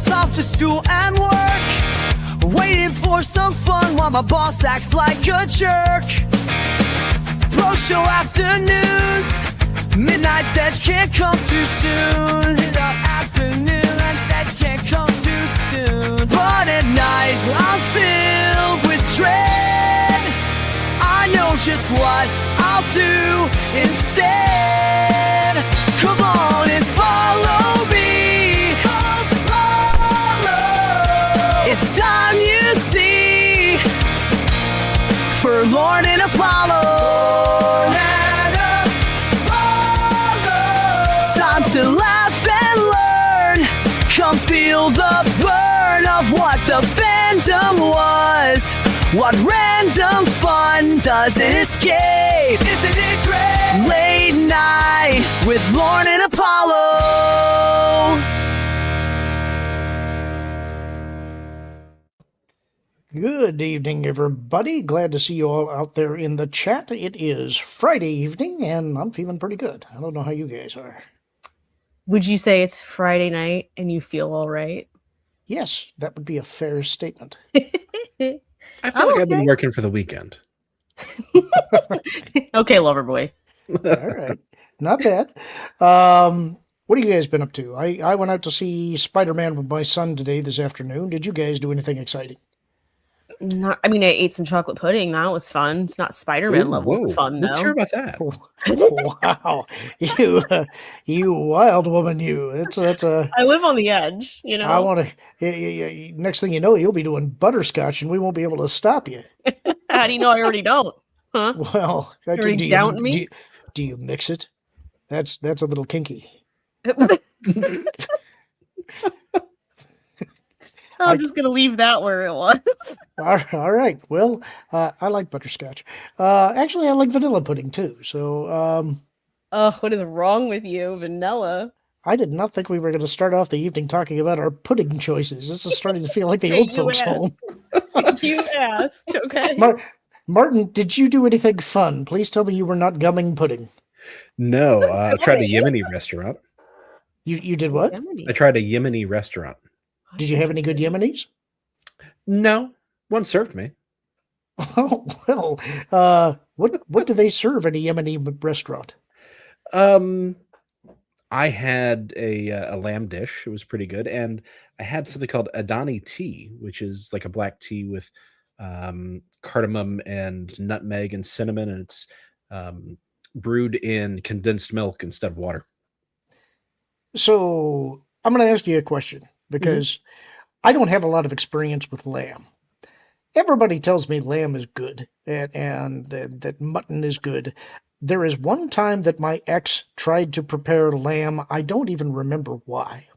Fridays off to school and work, waiting for some fun while my boss acts like a jerk. Pro show afternoons, midnight sketch can't come too soon. The afternoon sketch can't come too soon. But at night I'm filled with dread. I know just what I'll do instead. Come on and follow me. It's time, you see, for Lorn and Apollo. Time to laugh and learn. Come feel the burn of what the fandom was. What random fun doesn't escape. Isn't it great? Late night with Lorn and Apollo. Good evening, everybody. Glad to see you all out there in the chat. It is Friday evening, and I'm feeling pretty good. I don't know how you guys are. Would you say it's Friday night and you feel all right? Yes, that would be a fair statement. I feel like I've been working for the weekend. Okay, lover boy. All right. Not bad. What have you guys been up to? I went out to see Spider-Man with my son today, this afternoon. Did you guys do anything exciting? I ate some chocolate pudding. That was fun. It's not Spider-Man levels of fun, though. Let's hear about that. Wow, you wild woman, you. That's a. I live on the edge, you know. I want to. Next thing you know, you'll be doing butterscotch, and we won't be able to stop you. How do you know I already don't? Huh? Well, do you do you mix it? That's a little kinky. I'm just going to leave that where it was. All right. Well, I like butterscotch. Actually, I like vanilla pudding, too. So, what is wrong with you? Vanilla? I did not think we were going to start off the evening talking about our pudding choices. This is starting to feel like the old folks' home. You asked, okay. Martin, did you do anything fun? Please tell me you were not gumming pudding. No, I tried a Yemeni restaurant. You did what? I tried a Yemeni restaurant. Did you have any good Yemenis? No, one served me. Oh, well, what do they serve at a Yemeni restaurant? I had a lamb dish. It was pretty good. And I had something called Adani tea, which is like a black tea with cardamom and nutmeg and cinnamon. And it's brewed in condensed milk instead of water. So I'm going to ask you a question because I don't have a lot of experience with lamb. Everybody tells me lamb is good and that mutton is good. There is one time that my ex tried to prepare lamb. I don't even remember why.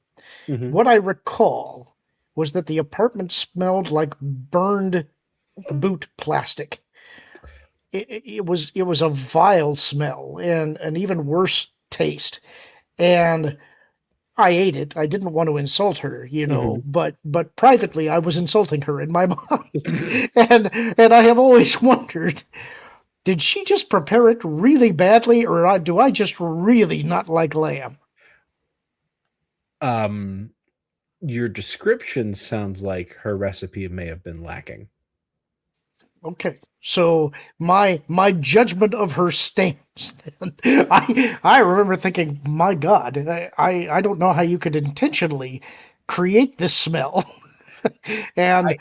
What I recall was that the apartment smelled like burned boot plastic. It was a vile smell and an even worse taste. And I ate it. I didn't want to insult her, you know, but privately I was insulting her in my mind. and I have always wondered, did she just prepare it really badly, or do I just really not like lamb? Your description sounds like her recipe may have been lacking. Okay, so my judgment of her stands. I remember thinking, my God, I don't know how you could intentionally create this smell, and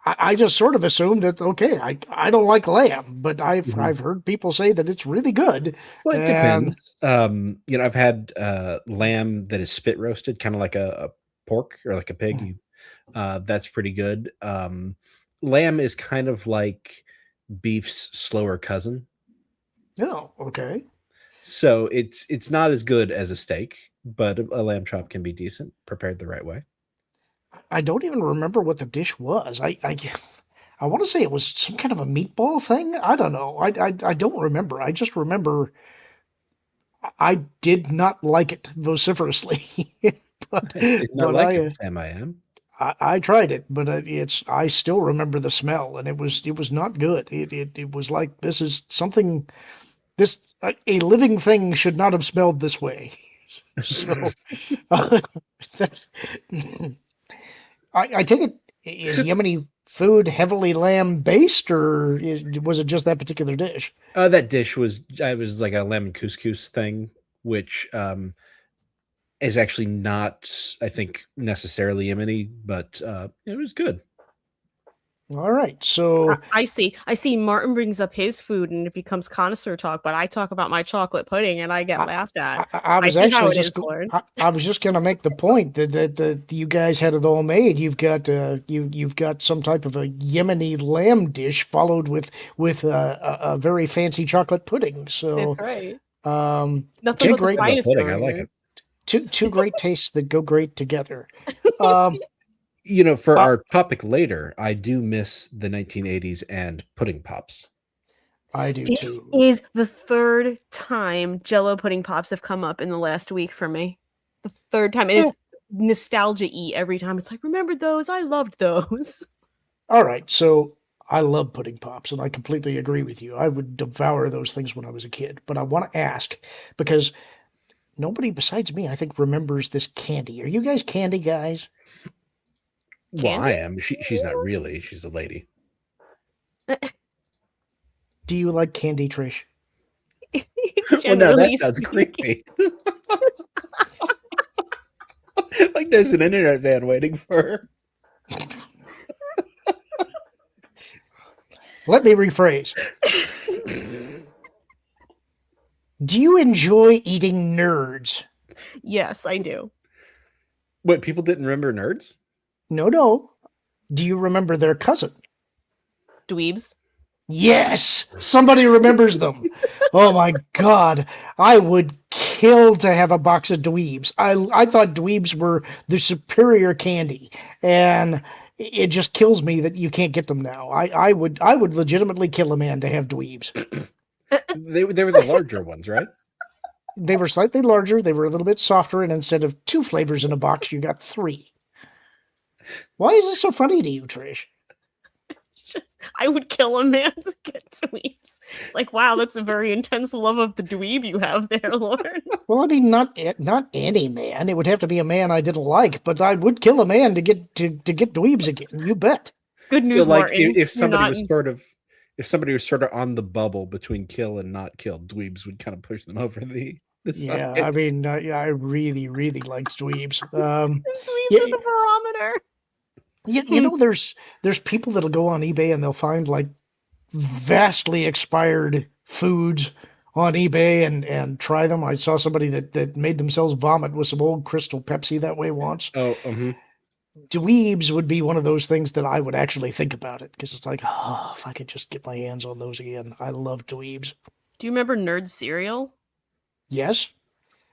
I just sort of assumed that okay, I don't like lamb, but I've heard people say that it's really good. Well, it depends. I've had lamb that is spit roasted, kind of like a pork or like a pig. That's pretty good. Lamb is kind of like beef's slower cousin. Oh, okay. So it's not as good as a steak, but a lamb chop can be decent, prepared the right way. I don't even remember what the dish was. I want to say it was some kind of a meatball thing. I don't know. I don't remember. I just remember I did not like it vociferously. but did not like it, Sam. I tried it, but I still remember the smell, and it was not good. It was like this is something, a living thing should not have smelled this way. So I take it, is Yemeni food heavily lamb based, or was it just that particular dish? That dish was like a lemon couscous thing, which is actually not, I think, necessarily Yemeni, but it was good. All right, so I see. I see. Martin brings up his food, and it becomes connoisseur talk. But I talk about my chocolate pudding, and I get I, laughed at. I I was see how actually it is, Lord. I was just going to make the point that you guys had it all made. You've got some type of a Yemeni lamb dish followed with a very fancy chocolate pudding. That's So right. um, Nothing two but the great Chocolate finest pudding, I over like here. it. two great tastes that go great together. Um, For uh, our topic later, I do miss the 1980s and pudding pops. I do This too. is the third time Jello pudding pops have come up in the last week for me. The third time, and Eh, it's nostalgia-y every time. It's like, remember those? I loved those. all right, so I love pudding pops, and I completely agree with you. I would devour those things when I was a kid. But I want to ask because nobody besides me, I think, remembers this candy. Are you guys candy guys? Well, I Candy? am. She's not really. She's a lady. Do you like candy, Trish? Well, no, that Generally sounds speaking. creepy. Like there's an internet van waiting for her. Let me rephrase. Do you enjoy eating nerds? Yes, I do. What, people didn't remember nerds? No, no. Do you remember their cousin? Dweebs. Yes, somebody remembers them. Oh my God, I would kill to have a box of dweebs. I thought dweebs were the superior candy, and it just kills me that you can't get them now. I would legitimately kill a man to have dweebs. They were the larger ones, right? They were slightly larger, they were a little bit softer, and instead of 2 flavors in a box, you got 3. Why is this so funny to you, Trish? I would kill a man to get dweebs. It's like, wow, that's a very intense love of the dweeb you have there, Lord. Well, I mean, not any man. It would have to be a man I didn't like, but I would kill a man to get dweebs again. You bet. Good So, news, like, Martin. if You're somebody not was in. if somebody was sort of on the bubble between kill and not kill, dweebs would kind of push them over the Yeah, side. I mean, yeah, I really, really liked dweebs. Dweebs Yeah, are the barometer. you know, there's people that'll go on eBay and they'll find like vastly expired foods on eBay and try them. I saw somebody that made themselves vomit with some old Crystal Pepsi that way once. Oh, Dweebs would be one of those things that I would actually think about it because it's like, oh, if I could just get my hands on those again. I love dweebs. Do you remember Nerd cereal? Yes.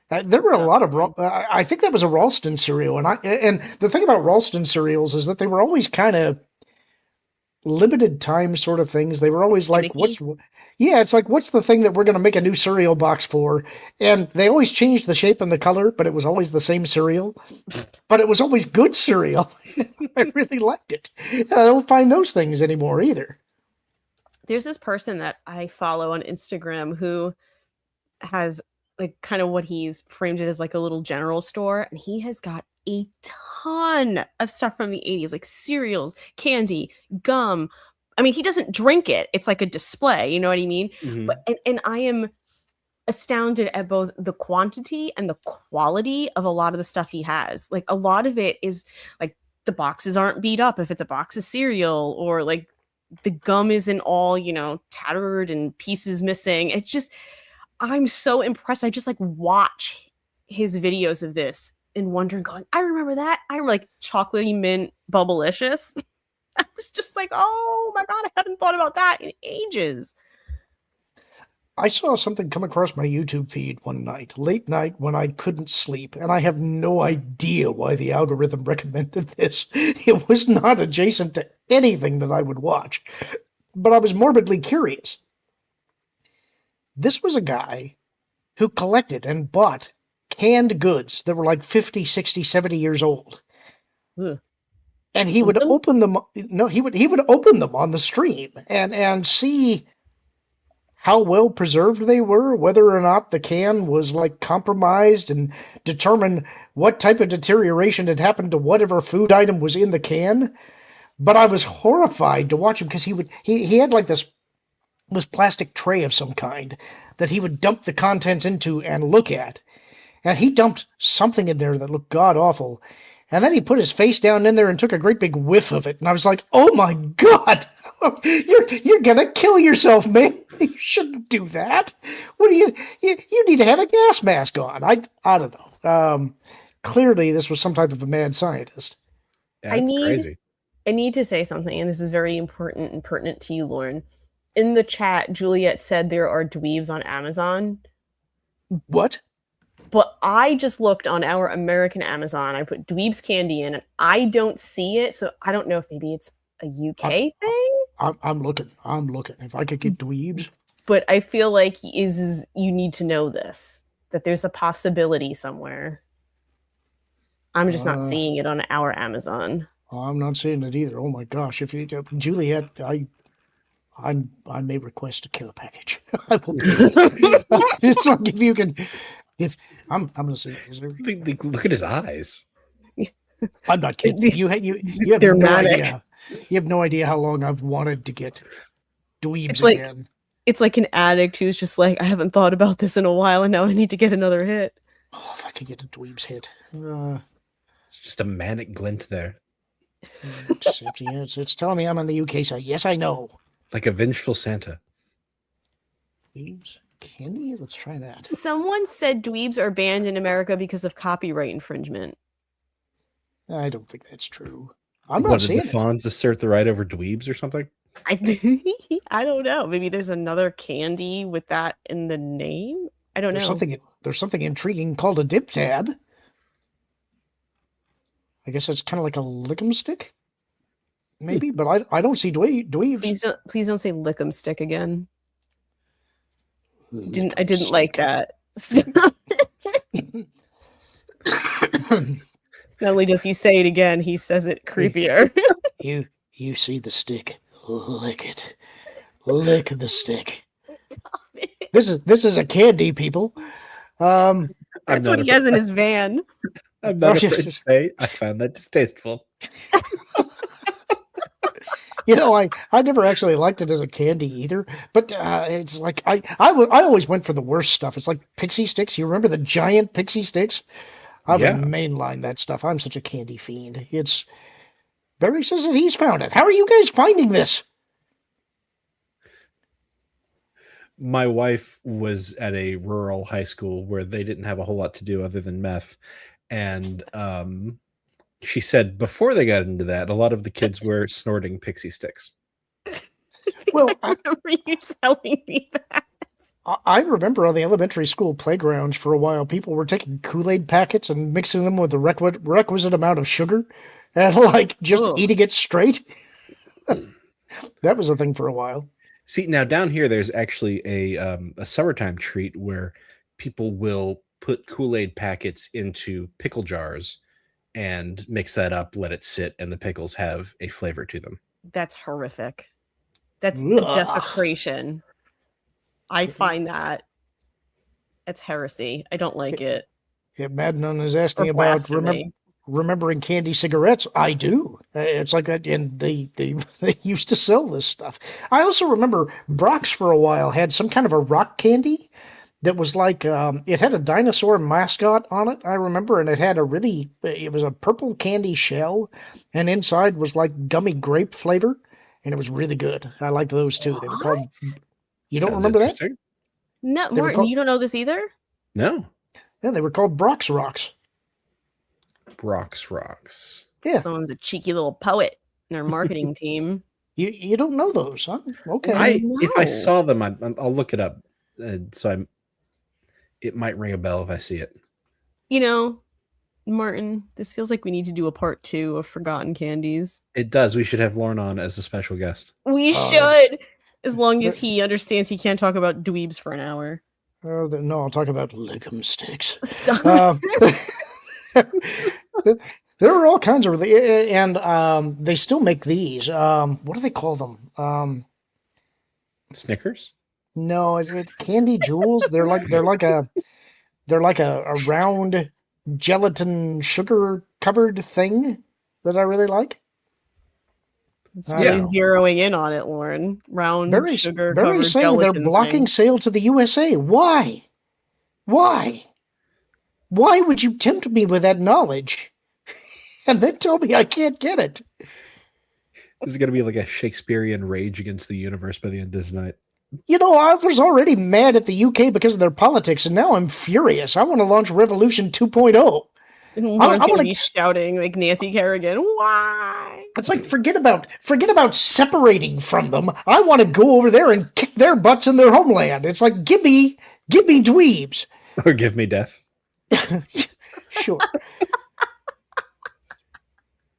There were a Just lot of fine. I think that was a Ralston cereal, and the thing about Ralston cereals is that they were always kind of limited time sort of things. They were always like, Gimmicky. yeah, it's like, what's the thing that we're going to make a new cereal box for? And they always changed the shape and the color, but it was always the same cereal. But it was always good cereal. I really liked it. I don't find those things anymore either. There's this person that I follow on Instagram who has like kind of what he's framed it as like a little general store, and he has got a ton of stuff from the 80s, like cereals, candy, gum. I mean, he doesn't drink it. It's like a display, you know what I mean? But hmm and I am astounded at both the quantity and the quality of a lot of the stuff he has. Like a lot of it is like the boxes aren't beat up if it's a box of cereal, or like the gum isn't all, tattered and pieces missing. It's just I'm so impressed. I just like watch his videos of this and wondering, going, I remember that. I remember like chocolatey mint bubblicious. I was just like, oh my God, I haven't thought about that in ages. I saw something come across my YouTube feed one night, late night when I couldn't sleep, and I have no idea why the algorithm recommended this. It was not adjacent to anything that I would watch, but I was morbidly curious. This was a guy who collected and bought canned goods that were like 50, 60, 70 years old. Ugh. And To he eat would them? open them. No, he would open them on the stream and see how well preserved they were, whether or not the can was like compromised, and determine what type of deterioration had happened to whatever food item was in the can. But I was horrified to watch him because he had like this plastic tray of some kind that he would dump the contents into and look at. And he dumped something in there that looked god awful. And then he put his face down in there and took a great big whiff of it. And I was like, oh my God, you're going to kill yourself, man. You shouldn't do that. What do you need to have a gas mask on. I don't know. Clearly this was some type of a mad scientist. Yeah, that's crazy. I need to say something, and this is very important and pertinent to you, Lorn. In the chat, Juliet said there are dweebs on Amazon. What? But I just looked on our American Amazon. I put dweebs candy in, and I don't see it. So I don't know if maybe it's a UK thing. I'm looking. If I could get dweebs. But I feel like you need to know this, that there's a possibility somewhere. I'm just not seeing it on our Amazon. I'm not seeing it either. Oh my gosh! If you, Juliet, I may request a care package. I will. It's like if you can. If I'm gonna say, Look at his eyes. I'm not kidding. You have They're no manic. idea. You have no idea how long I've wanted to get dweebs It's like- again. It's like an addict who's just like, I haven't thought about this in a while, and now I need to get another hit. Oh, if I could get a dweebs hit. It's just a manic glint there. It's telling me I'm on the UK side. Yes, I know. Like a vengeful Santa. Dweebs candy? Let's try that. Someone said dweebs are banned in America because of copyright infringement. I don't think that's true. I'm not What, did seeing the it. Fonz assert the right over dweebs or something? I don't know. Maybe there's another candy with that in the name. I don't know. There's something intriguing called a dip tab. I guess it's kind of like a lick'em stick, maybe. But I don't see dweebs. Please don't say lick'em stick again. Lick'em I didn't like stick. that. Not only does he say it again, he says it creepier. You see the stick, lick it, lick the stick. This is a candy, people. That's what he has in his van. I'm not afraid to say I found that distasteful. You know, I never actually liked it as a candy either. But it's like I always went for the worst stuff. It's like pixie sticks. You remember the giant pixie sticks? I would mainline that stuff. I'm such a candy fiend. It's Barry says that he's found it. How are you guys finding this? My wife was at a rural high school where they didn't have a whole lot to do other than meth. And she said before they got into that, a lot of the kids were snorting pixie sticks. Well, I remember you telling me that. I remember on the elementary school playgrounds for a while, people were taking Kool-Aid packets and mixing them with the requisite amount of sugar and like just eating it straight. That was a thing for a while. See, now down here, there's actually a summertime treat where people will put Kool-Aid packets into pickle jars and mix that up, let it sit, and the pickles have a flavor to them. That's horrific. That's the desecration. I find that's heresy. I don't like it. Yeah, Madden is asking about remembering candy cigarettes. I do. It's like that, and they used to sell this stuff. I also remember Brock's for a while had some kind of a rock candy that was like it had a dinosaur mascot on it. I remember, and it was a purple candy shell, and inside was like gummy grape flavor, and it was really good. I liked those too. They were called. You don't remember that? No, Martin, you don't know this either? No. Yeah, they were called Brock's Rocks. Brock's Rocks. Yeah. Someone's a cheeky little poet in our marketing team. You don't know those, huh? Okay. If I saw them, I'll look it up. It might ring a bell if I see it. You know, Martin, this feels like we need to do a part 2 of Forgotten Candies. It does. We should have Lorn on as a special guest. We should, as long as he understands he can't talk about dweebs for an hour. No, I'll talk about lick'em sticks. Stop. There are all kinds of, and they still make these. What do they call them? Snickers? No, it's Candy Jewels. They're like a round gelatin sugar covered thing that I really like. It's I really don't know. zeroing in on it, Lauren. Round sugar Barry's covered saying they're gelatin blocking thing. sale to the USA. Why? Why? Why would you tempt me with that knowledge and then tell me I can't get it? This is going to be like a Shakespearean rage against the universe by the end of tonight. You know, I was already mad at the UK because of their politics, and now I'm furious. I want to launch Revolution 2.0. And I Lauren's going to wanna- be shouting like Nancy Kerrigan, why? It's like forget about separating from them. I want to go over there and kick their butts in their homeland. It's like give me dweebs. Or give me death. Sure.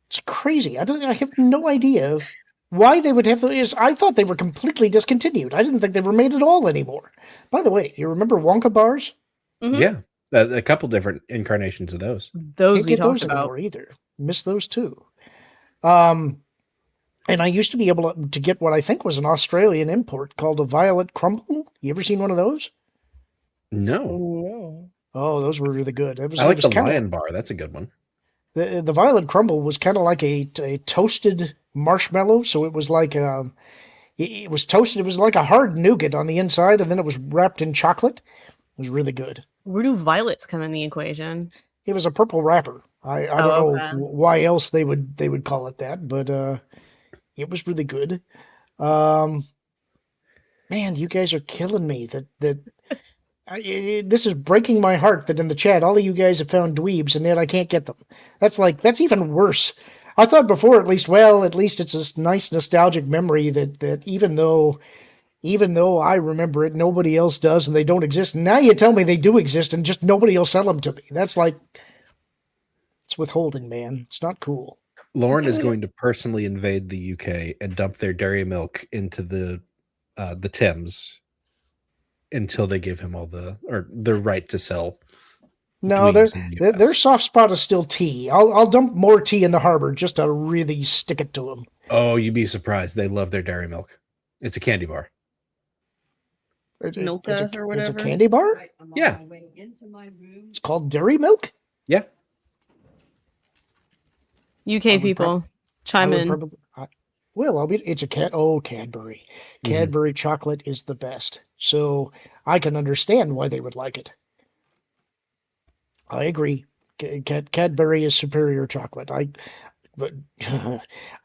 It's crazy. I have no idea why they would have those. I thought they were completely discontinued. I didn't think they were made at all anymore. By the way, you remember Wonka bars? Mhm. Yeah. A couple different incarnations of those. Those Can't we get talked those about. anymore either. Miss those too. And I used to be able to get what I think was an Australian import called a Violet Crumble. You ever seen one of those? No. No. Oh, those were really good. I like the kinda, Lion Bar. That's a good one. The Violet Crumble was kind of like a toasted marshmallow. So it was like it was toasted. It was like a hard nougat on the inside, and then it was wrapped in chocolate. It was really good. Where do violets come in the equation? It was a purple wrapper. I don't Oh, know okay. why else they would call it that, but it was really good. Man, you guys are killing me. This is breaking my heart that in the chat all of you guys have found dweebs and yet I can't get them. That's even worse. I thought before at least it's this nice nostalgic memory that even though I remember it, nobody else does and they don't exist. Now you tell me they do exist and just nobody will sell them to me. That's like it's withholding, man. It's not cool. Lorn is going to personally invade the UK and dump their dairy milk into the Thames until they give him the right to sell. No, dweebs in the their US. soft spot is still tea. I'll dump more tea in the harbor just to really stick it to them. Oh, you'd be surprised. They love their dairy milk. It's a candy bar. Milka or It's a whatever? candy bar? Yeah. It's called dairy milk? Yeah. UK people, chime in. It's a Cadbury. Cadbury chocolate is the best. So I can understand why they would like it. I agree. Cadbury is superior chocolate. But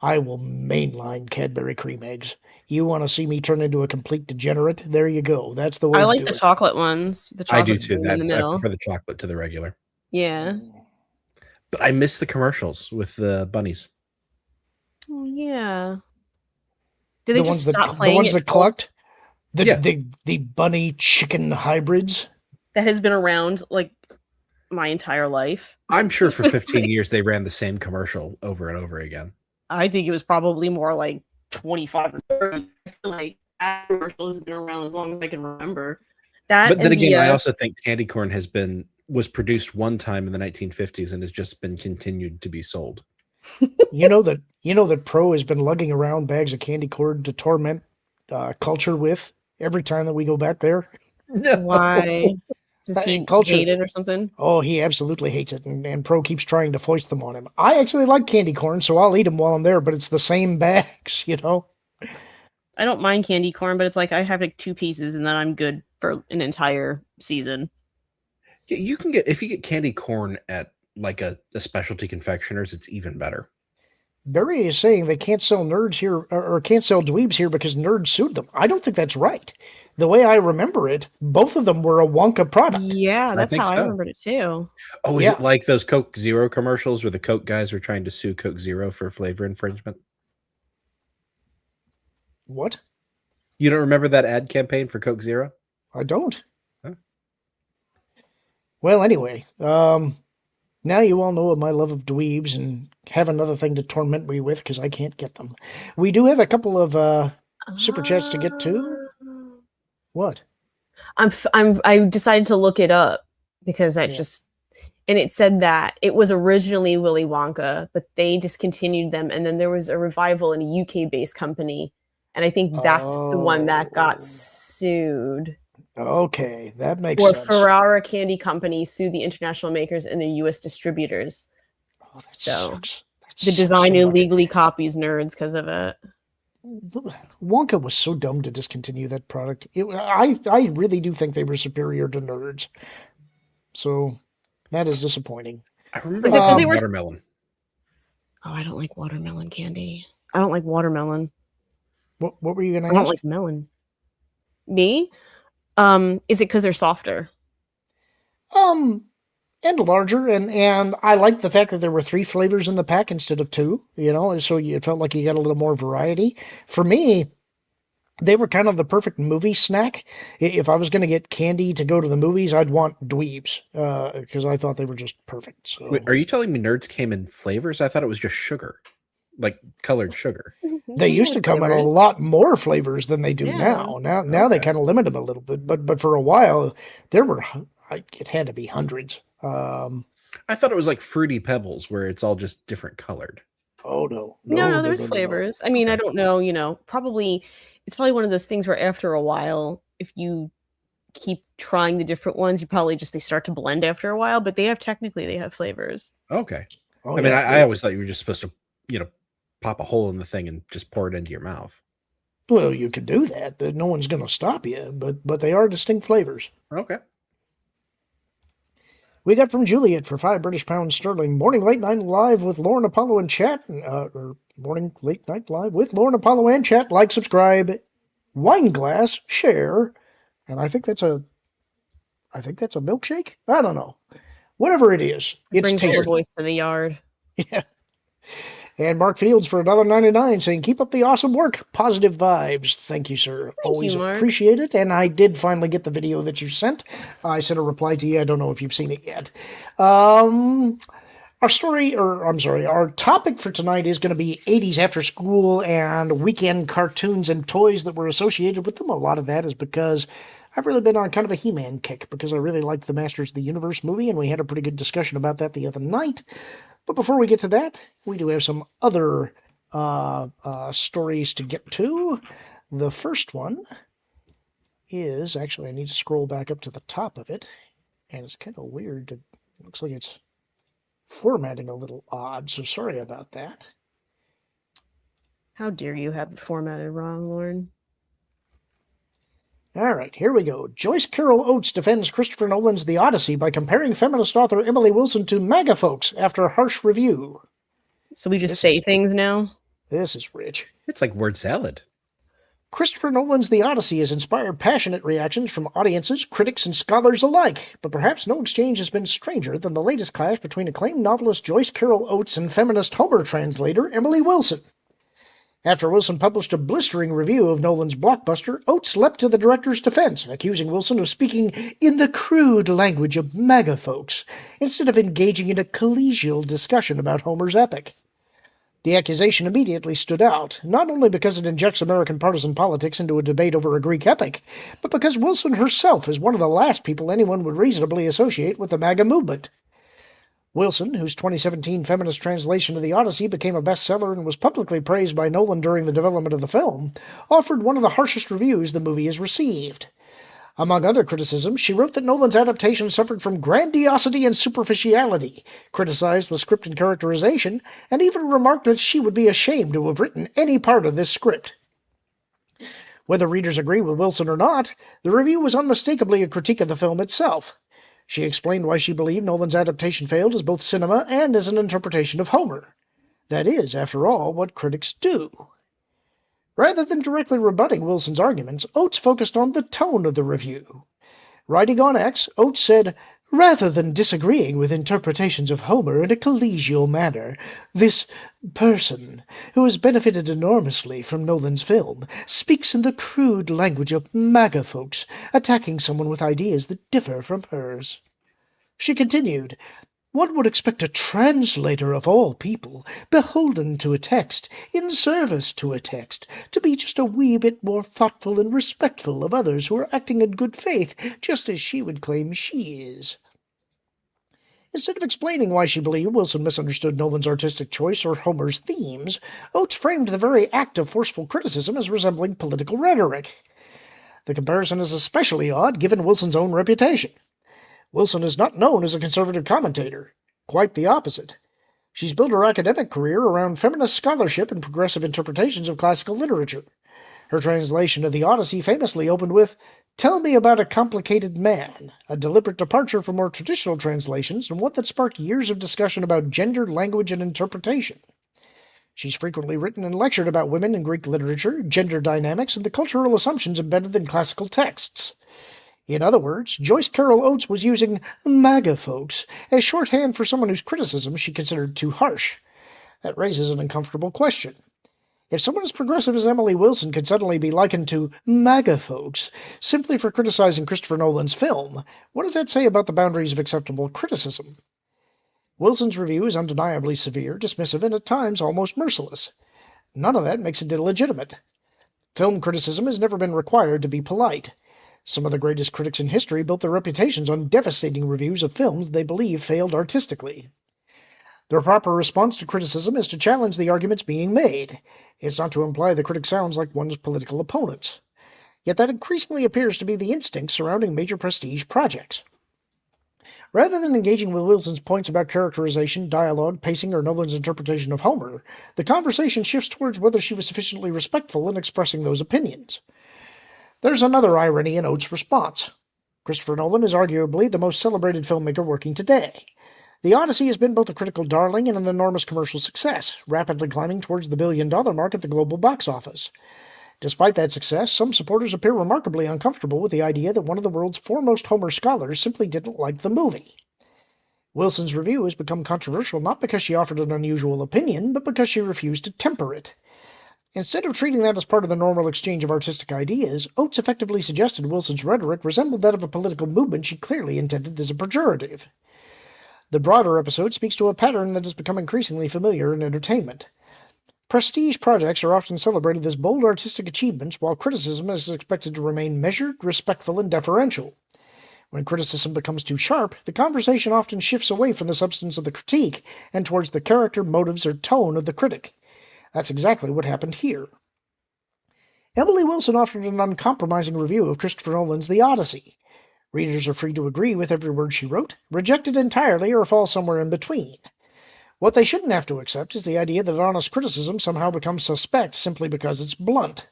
I will mainline Cadbury cream eggs. You want to see me turn into a complete degenerate? There you go. That's the way I to like do the it. chocolate ones. The I chocolate do too. in the I middle. prefer the chocolate to the regular. Yeah. But I miss the commercials with the bunnies. Oh, yeah. Did they The just ones stop that playing the ones it that full- clucked? Yeah. The bunny chicken hybrids? That has been around like my entire life. I'm sure for 15 years they ran the same commercial over and over again. I think it was probably more like 25 or 30. I feel like that commercial has been around as long as I can remember. That But then and again, the, I also think candy corn was produced one time in the 1950s and has just been continued to be sold. You know that Pro has been lugging around bags of candy corn to torment culture with every time that we go back there. No. why does he Culture. hate it or something? Oh, he absolutely hates it, and Pro keeps trying to foist them on him. I actually like candy corn, so I'll eat them while I'm there, but it's the same bags, you know? I don't mind candy corn, but it's like I have like 2 pieces and then I'm good for an entire season. You can if you get candy corn at like a specialty confectioner's, it's even better. Barry is saying they can't sell nerds here or can't sell dweebs here because nerds sued them. I don't think that's right. The way I remember it, both of them were a Wonka product. Yeah, that's think how I so. remembered it too. Oh, is Yeah. it like those Coke Zero commercials where the Coke guys were trying to sue Coke Zero for flavor infringement? What? You don't remember that ad campaign for Coke Zero? I don't. Huh. Well, anyway, now you all know of my love of dweebs and have another thing to torment me with because I can't get them. We do have a couple of super chats to get to. What? I decided to look it up because that's Yeah. just, and it said that it was originally Willy Wonka, but they discontinued them, and then there was a revival in a UK-based company And I think that's the one that got Oh. sued. Okay, that makes Or sense. Ferrara Candy Company sued the international makers and their U.S. distributors. Oh, that So sucks. That the sucks design so much. illegally copies nerds because of it. Wonka was so dumb to discontinue that product. I really do think they were superior to nerds. So that is disappointing. I remember Is it that 'cause they from were- watermelon. Oh, I don't like watermelon candy. I don't like watermelon. What were you I gonna don't ask? like melon. Me? Is it because they're softer? And larger, and I like the fact that there were 3 flavors in the pack instead of 2. So it felt like you got a little more variety. For me, they were kind of the perfect movie snack. If I was going to get candy to go to the movies, I'd want dweebs because I thought they were just perfect. So Wait, are you telling me nerds came in flavors? I thought it was just sugar, like colored sugar. they used to come in a lot more flavors than they do Yeah. now. Now they Okay. kind of limit them a little bit, but for a while there were it had to be hundreds. I thought it was like Fruity Pebbles, where it's all just different colored. Oh no, No, there's no. flavors. I mean, I Okay. don't know, it's probably one of those things where after a while, if you keep trying the different ones, they start to blend after a while, but they have flavors. Okay. Oh, I mean, yeah. I always thought you were just supposed to, pop a hole in the thing and just pour it into your mouth. Well, you could do that. No one's going to stop you, but they are distinct flavors. Okay. We got from Juliet for £5 sterling. Morning late night live with Lorn, Apollo, and chat. Or morning late night live with Lorn, Apollo, and chat. Like, subscribe, wine glass, share, and I think that's a milkshake. I don't know. Whatever it is, it's Brings more tasty. boys to the yard. Yeah. And Mark Fields for $1.99 saying, keep up the awesome work. Positive vibes. Thank you, sir. Always you, Mark. appreciate it. And I did finally get the video that you sent. I sent a reply to you. I don't know if you've seen it yet. Our topic for tonight is going to be 80s after school and weekend cartoons and toys that were associated with them. A lot of that is because I've really been on kind of a He-Man kick because I really liked the Masters of the Universe movie, and we had a pretty good discussion about that the other night. But before we get to that, we do have some other stories to get to. The first one is, actually, I need to scroll back up to the top of it, and it's kind of weird. It looks like it's formatting a little odd, so sorry about that. How dare you have it formatted wrong, Lorn? All right, here we go. Joyce Carol Oates defends Christopher Nolan's The Odyssey by comparing feminist author Emily Wilson to MAGA folks after a harsh review. So we just say things now? This is rich. It's like word salad. Christopher Nolan's The Odyssey has inspired passionate reactions from audiences, critics, and scholars alike, but perhaps no exchange has been stranger than the latest clash between acclaimed novelist Joyce Carol Oates and feminist Homer translator Emily Wilson. After Wilson published a blistering review of Nolan's blockbuster, Oates leapt to the director's defense, accusing Wilson of speaking in the crude language of MAGA folks, instead of engaging in a collegial discussion about Homer's epic. The accusation immediately stood out, not only because it injects American partisan politics into a debate over a Greek epic, but because Wilson herself is one of the last people anyone would reasonably associate with the MAGA movement. Wilson, whose 2017 feminist translation of The Odyssey became a bestseller and was publicly praised by Nolan during the development of the film, offered one of the harshest reviews the movie has received. Among other criticisms, she wrote that Nolan's adaptation suffered from grandiosity and superficiality, criticized the script and characterization, and even remarked that she would be ashamed to have written any part of this script. Whether readers agree with Wilson or not, the review was unmistakably a critique of the film itself. She explained why she believed Nolan's adaptation failed as both cinema and as an interpretation of Homer. That is, after all, what critics do. Rather than directly rebutting Wilson's arguments, Oates focused on the tone of the review. Writing on X, Oates said, "Rather than disagreeing with interpretations of Homer in a collegial manner, this person, who has benefited enormously from Nolan's film, speaks in the crude language of MAGA folks, attacking someone with ideas that differ from hers." She continued, "One would expect a translator of all people, beholden to a text, in service to a text, to be just a wee bit more thoughtful and respectful of others who are acting in good faith, just as she would claim she is." Instead of explaining why she believed Wilson misunderstood Nolan's artistic choice or Homer's themes, Oates framed the very act of forceful criticism as resembling political rhetoric. The comparison is especially odd given Wilson's own reputation. Wilson is not known as a conservative commentator. Quite the opposite. She's built her academic career around feminist scholarship and progressive interpretations of classical literature. Her translation of the Odyssey famously opened with, "Tell me about a complicated man," a deliberate departure from more traditional translations and one that sparked years of discussion about gender, language, and interpretation. She's frequently written and lectured about women in Greek literature, gender dynamics, and the cultural assumptions embedded in classical texts. In other words, Joyce Carol Oates was using MAGA folks as shorthand for someone whose criticism she considered too harsh. That raises an uncomfortable question. If someone as progressive as Emily Wilson could suddenly be likened to MAGA folks simply for criticizing Christopher Nolan's film, what does that say about the boundaries of acceptable criticism? Wilson's review is undeniably severe, dismissive, and at times almost merciless. None of that makes it illegitimate. Film criticism has never been required to be polite. Some of the greatest critics in history built their reputations on devastating reviews of films they believe failed artistically. The proper response to criticism is to challenge the arguments being made. It's not to imply the critic sounds like one's political opponents. Yet that increasingly appears to be the instinct surrounding major prestige projects. Rather than engaging with Wilson's points about characterization, dialogue, pacing, or Nolan's interpretation of Homer, the conversation shifts towards whether she was sufficiently respectful in expressing those opinions. There's another irony in Oates' response. Christopher Nolan is arguably the most celebrated filmmaker working today. The Odyssey has been both a critical darling and an enormous commercial success, rapidly climbing towards the billion-dollar mark at the global box office. Despite that success, some supporters appear remarkably uncomfortable with the idea that one of the world's foremost Homer scholars simply didn't like the movie. Wilson's review has become controversial not because she offered an unusual opinion, but because she refused to temper it. Instead of treating that as part of the normal exchange of artistic ideas, Oates effectively suggested Wilson's rhetoric resembled that of a political movement she clearly intended as a pejorative. The broader episode speaks to a pattern that has become increasingly familiar in entertainment. Prestige projects are often celebrated as bold artistic achievements, while criticism is expected to remain measured, respectful, and deferential. When criticism becomes too sharp, the conversation often shifts away from the substance of the critique and towards the character, motives, or tone of the critic. That's exactly what happened here. Emily Wilson offered an uncompromising review of Christopher Nolan's The Odyssey. Readers are free to agree with every word she wrote, reject it entirely, or fall somewhere in between. What they shouldn't have to accept is the idea that honest criticism somehow becomes suspect simply because it's blunt.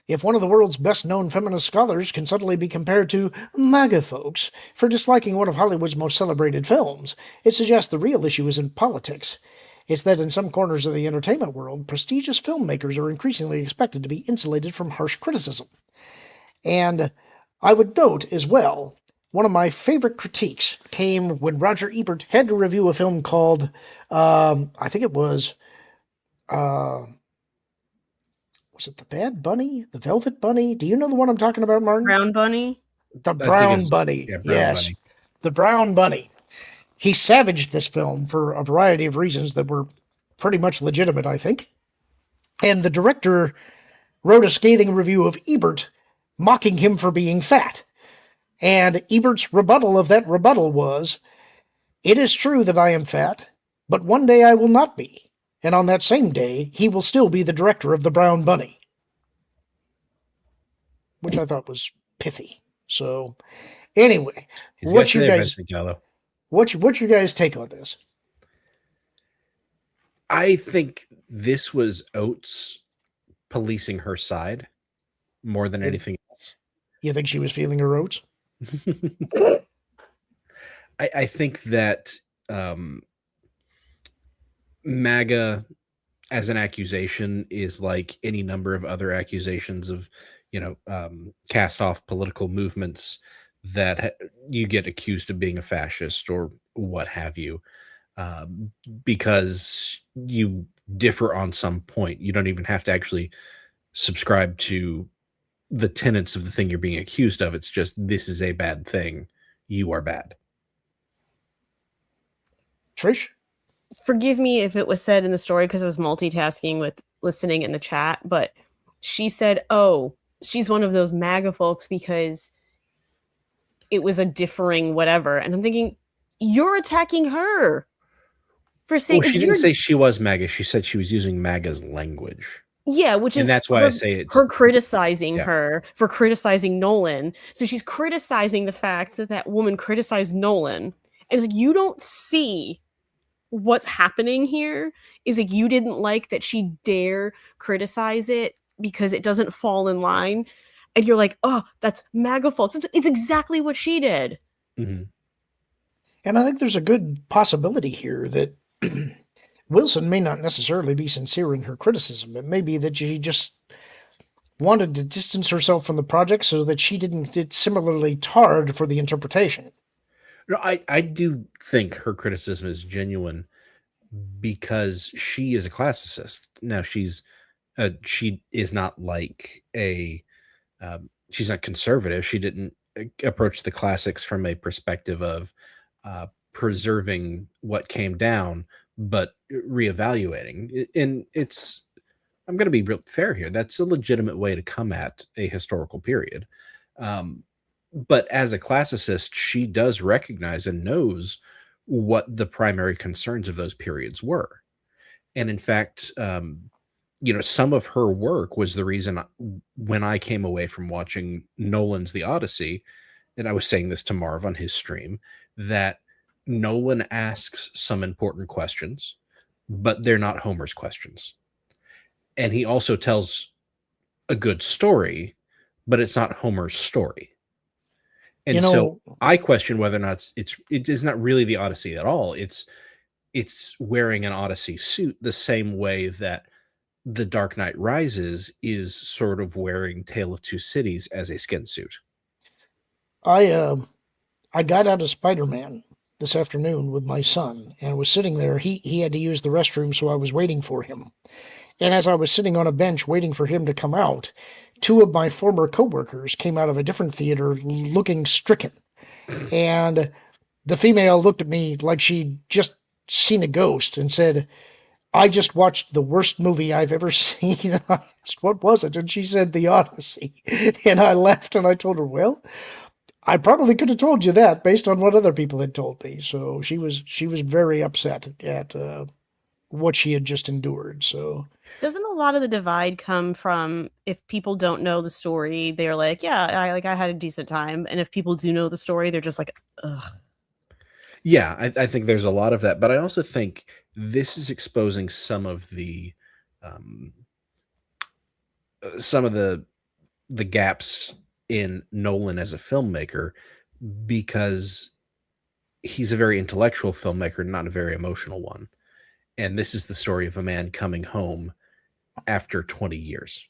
If one of the world's best-known feminist scholars can suddenly be compared to MAGA folks for disliking one of Hollywood's most celebrated films, it suggests the real issue isn't politics. It's that in some corners of the entertainment world, prestigious filmmakers are increasingly expected to be insulated from harsh criticism. And I would note as well, one of my favorite critiques came when Roger Ebert had to review a film called, I think it was it The Bad Bunny? The Velvet Bunny? Do you know the one I'm talking about, Martin? Brown Bunny? The Brown Bunny. Yeah, Brown Bunny. The Brown Bunny. He savaged this film for a variety of reasons that were pretty much legitimate, I think. And the director wrote a scathing review of Ebert, mocking him for being fat. And Ebert's rebuttal of that rebuttal was, "It is true that I am fat, but one day I will not be. And on that same day, he will still be the director of The Brown Bunny." Which I thought was pithy. So, anyway, what's your guys' take on this? I think this was Oates policing her side more than anything else. You think she was feeling her oats? I think that MAGA as an accusation is like any number of other accusations of, cast off political movements that you get accused of being a fascist or what have you, because you differ on some point. You don't even have to actually subscribe to the tenets of the thing you're being accused of. It's just, this is a bad thing. You are bad. Trish? Forgive me if it was said in the story because I was multitasking with listening in the chat, but she said, oh, she's one of those MAGA folks because it was a differing whatever. And I'm thinking, you're attacking her for saying Well, she you're didn't say she was MAGA. She said she was using MAGA's language. yeah, which And is that's why her, I say it's her criticizing yeah. her for criticizing Nolan. So she's criticizing the fact that that woman criticized Nolan. And it's like, you don't see what's happening here is like, you didn't like that she dare criticize it because it doesn't fall in line. And you're like, oh, that's MAGA folks. It's exactly what she did. Mhm. And I think there's a good possibility here that Wilson may not necessarily be sincere in her criticism. It may be that she just wanted to distance herself from the project so that she didn't get similarly tarred for the interpretation. No, I do think her criticism is genuine because she is a classicist. Now she is not like she's not conservative. She didn't approach the classics from a perspective of preserving what came down, but reevaluating. And I'm going to be real fair here. That's a legitimate way to come at a historical period. But as a classicist, she does recognize and knows what the primary concerns of those periods were. And in fact, some of her work was the reason when I came away from watching Nolan's The Odyssey, and I was saying this to Marv on his stream, that Nolan asks some important questions, but they're not Homer's questions. And he also tells a good story, but it's not Homer's story. And so I question whether or not it is not really the Odyssey at all. It's wearing an Odyssey suit the same way that The Dark Knight Rises is sort of wearing Tale of Two Cities as a skin suit. I got out of Spider-Man this afternoon with my son and was sitting there. He had to use the restroom, so I was waiting for him. And as I was sitting on a bench waiting for him to come out, two of my former coworkers came out of a different theater looking stricken. And the female looked at me like she'd just seen a ghost and said, I just watched the worst movie I've ever seen. I asked, what was it? And she said, The Odyssey. And I laughed and I told her, well, I probably could have told you that based on what other people had told me. So she was very upset at what she had just endured. So doesn't a lot of the divide come from if people don't know the story, they're like, yeah, I had a decent time, and if people do know the story, they're just like, ugh. Yeah, I think there's a lot of that, but I also think this is exposing some of the gaps in Nolan as a filmmaker, because he's a very intellectual filmmaker, not a very emotional one. And this is the story of a man coming home after 20 years.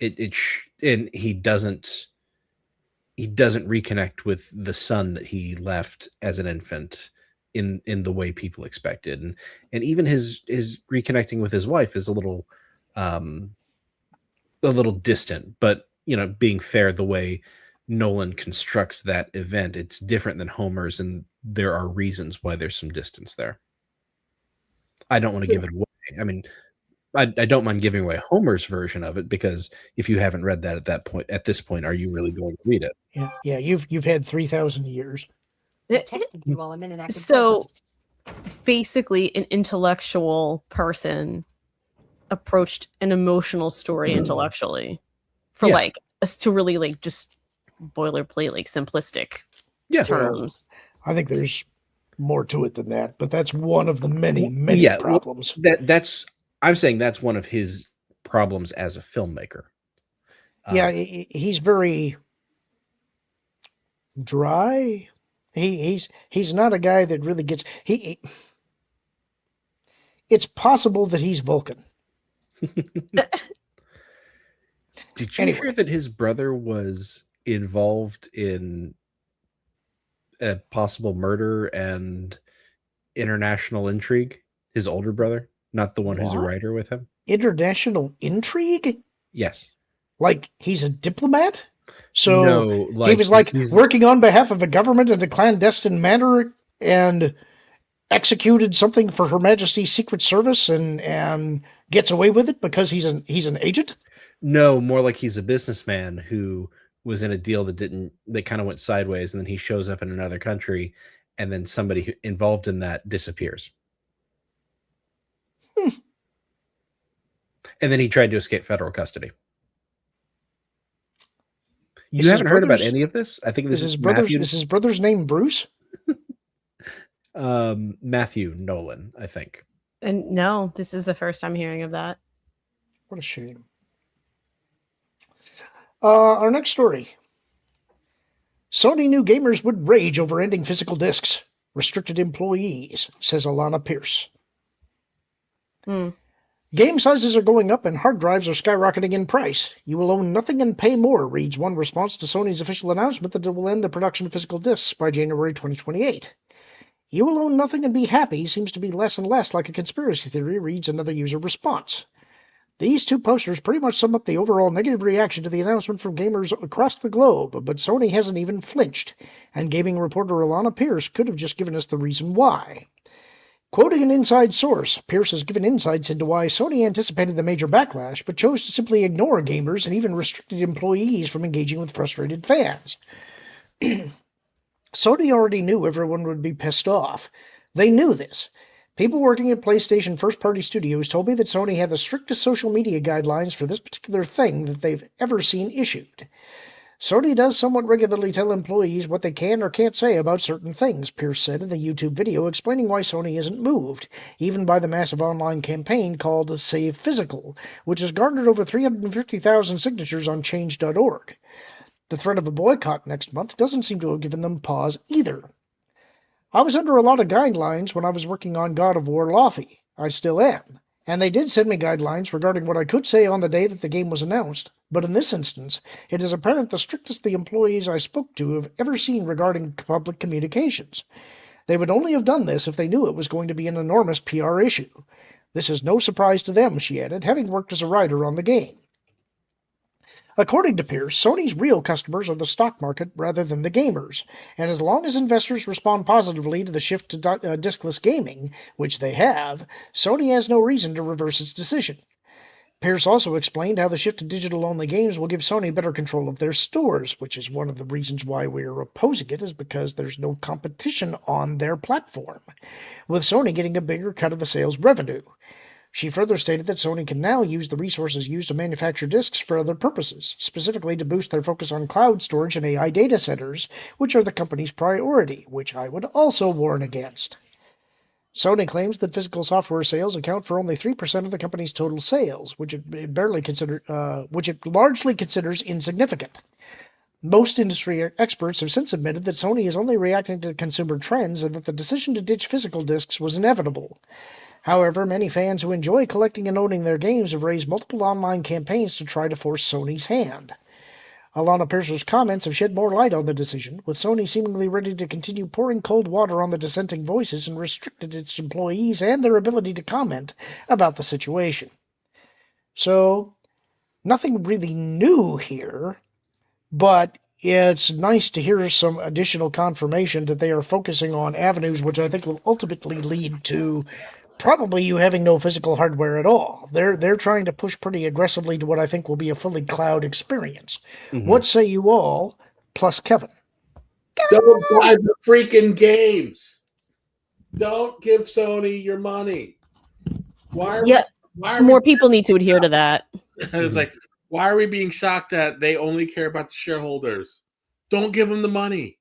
And he doesn't reconnect with the son that he left as an infant in the way people expected. And even his reconnecting with his wife is a little distant, but being fair, the way Nolan constructs that event, it's different than Homer's, and there are reasons why there's some distance there. I don't want to give it away. I mean, I don't mind giving away Homer's version of it, because if you haven't read that at this point, are you really going to read it? Yeah, you've had 3,000 years. So basically, an intellectual person approached an emotional story intellectually for like us to really like just boilerplate, like simplistic terms. I think there's more to it than that, but that's one of the many problems. I'm saying that's one of his problems as a filmmaker. He's very dry. He's not a guy that really gets. It's possible that he's Vulcan. Did you hear that his brother was involved in a possible murder and international intrigue? His older brother, not the one who's a writer with him. International intrigue? Yes. Like he's a diplomat? So no, like he was like working on behalf of a government in a clandestine manner and executed something for Her Majesty's Secret Service and gets away with it because he's an agent? No, more like he's a businessman who was in a deal that kind of went sideways, and then he shows up in another country and then somebody involved in that disappears. And then he tried to escape federal custody. You haven't heard about any of this? I think this is Matthew. Is his brother's name Bruce? Matthew Nolan, I think. And no, this is the first I'm hearing of that. What a shame. Our next story. Sony knew gamers would rage over ending physical discs. Restricted employees, says Alana Pierce. Game sizes are going up and hard drives are skyrocketing in price. You will own nothing and pay more, reads one response to Sony's official announcement that it will end the production of physical discs by January 2028. You will own nothing and be happy seems to be less and less like a conspiracy theory, reads another user response. These two posters pretty much sum up the overall negative reaction to the announcement from gamers across the globe, but Sony hasn't even flinched, and gaming reporter Alana Pierce could have just given us the reason why. Quoting an inside source, Pierce has given insights into why Sony anticipated the major backlash, but chose to simply ignore gamers and even restricted employees from engaging with frustrated fans. Sony already knew everyone would be pissed off. They knew this. People working at PlayStation first-party studios told me that Sony had the strictest social media guidelines for this particular thing that they've ever seen issued. Sony does somewhat regularly tell employees what they can or can't say about certain things, Pierce said in the YouTube video explaining why Sony isn't moved, even by the massive online campaign called Save Physical, which has garnered over 350,000 signatures on Change.org. The threat of a boycott next month doesn't seem to have given them pause either. I was under a lot of guidelines when I was working on God of War Lofty. I still am. And they did send me guidelines regarding what I could say on the day that the game was announced, but in this instance, it is apparent the strictest the employees I spoke to have ever seen regarding public communications. They would only have done this if they knew it was going to be an enormous PR issue. This is no surprise to them, she added, having worked as a writer on the game. According to Pierce, Sony's real customers are the stock market rather than the gamers, and as long as investors respond positively to the shift to discless gaming, which they have, Sony has no reason to reverse its decision. Pierce also explained how the shift to digital-only games will give Sony better control of their stores, which is one of the reasons why we are opposing it, is because there's no competition on their platform, with Sony getting a bigger cut of the sales revenue. She further stated that Sony can now use the resources used to manufacture discs for other purposes, specifically to boost their focus on cloud storage and AI data centers, which are the company's priority, which I would also warn against. Sony claims that physical software sales account for only 3% of the company's total sales, which it largely considers insignificant. Most industry experts have since admitted that Sony is only reacting to consumer trends and that the decision to ditch physical discs was inevitable. However, many fans who enjoy collecting and owning their games have raised multiple online campaigns to try to force Sony's hand. Alana Pierce's comments have shed more light on the decision, with Sony seemingly ready to continue pouring cold water on the dissenting voices and restricted its employees and their ability to comment about the situation. So, nothing really new here, but it's nice to hear some additional confirmation that they are focusing on avenues which I think will ultimately lead to probably you having no physical hardware at all. They're trying to push pretty aggressively to what I think will be a fully cloud experience. Mm-hmm. What say you all, plus Kevin? Don't buy the freaking games. Don't give Sony your money. Why more people need to adhere to that. It's like, why are we being shocked that they only care about the shareholders? Don't give them the money.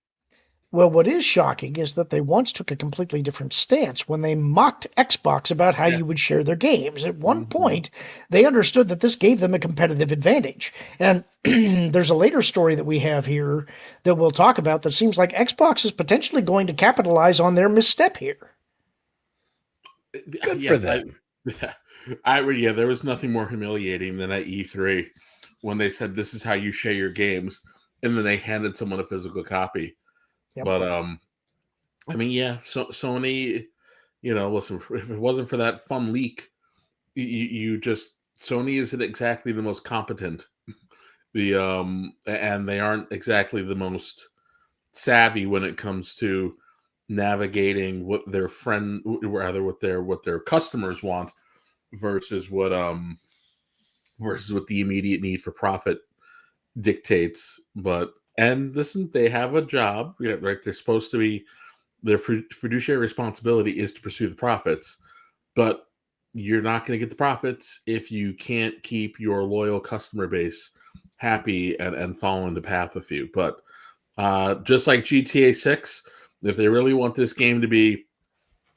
Well, what is shocking is that they once took a completely different stance when they mocked Xbox about how you would share their games. At one point, they understood that this gave them a competitive advantage. And there's a later story that we have here that we'll talk about that seems like Xbox is potentially going to capitalize on their misstep here. Good for them. There was nothing more humiliating than at E3 when they said, this is how you share your games, and then they handed someone a physical copy. Yep. But Sony, listen, if it wasn't for that fun leak, Sony isn't exactly the most competent. And they aren't exactly the most savvy when it comes to navigating what their what their customers want versus what the immediate need for profit dictates. And listen, they have a job, right? They're supposed to be their fiduciary responsibility is to pursue the profits, but you're not going to get the profits if you can't keep your loyal customer base happy and following the path with you. But just like GTA 6, if they really want this game to be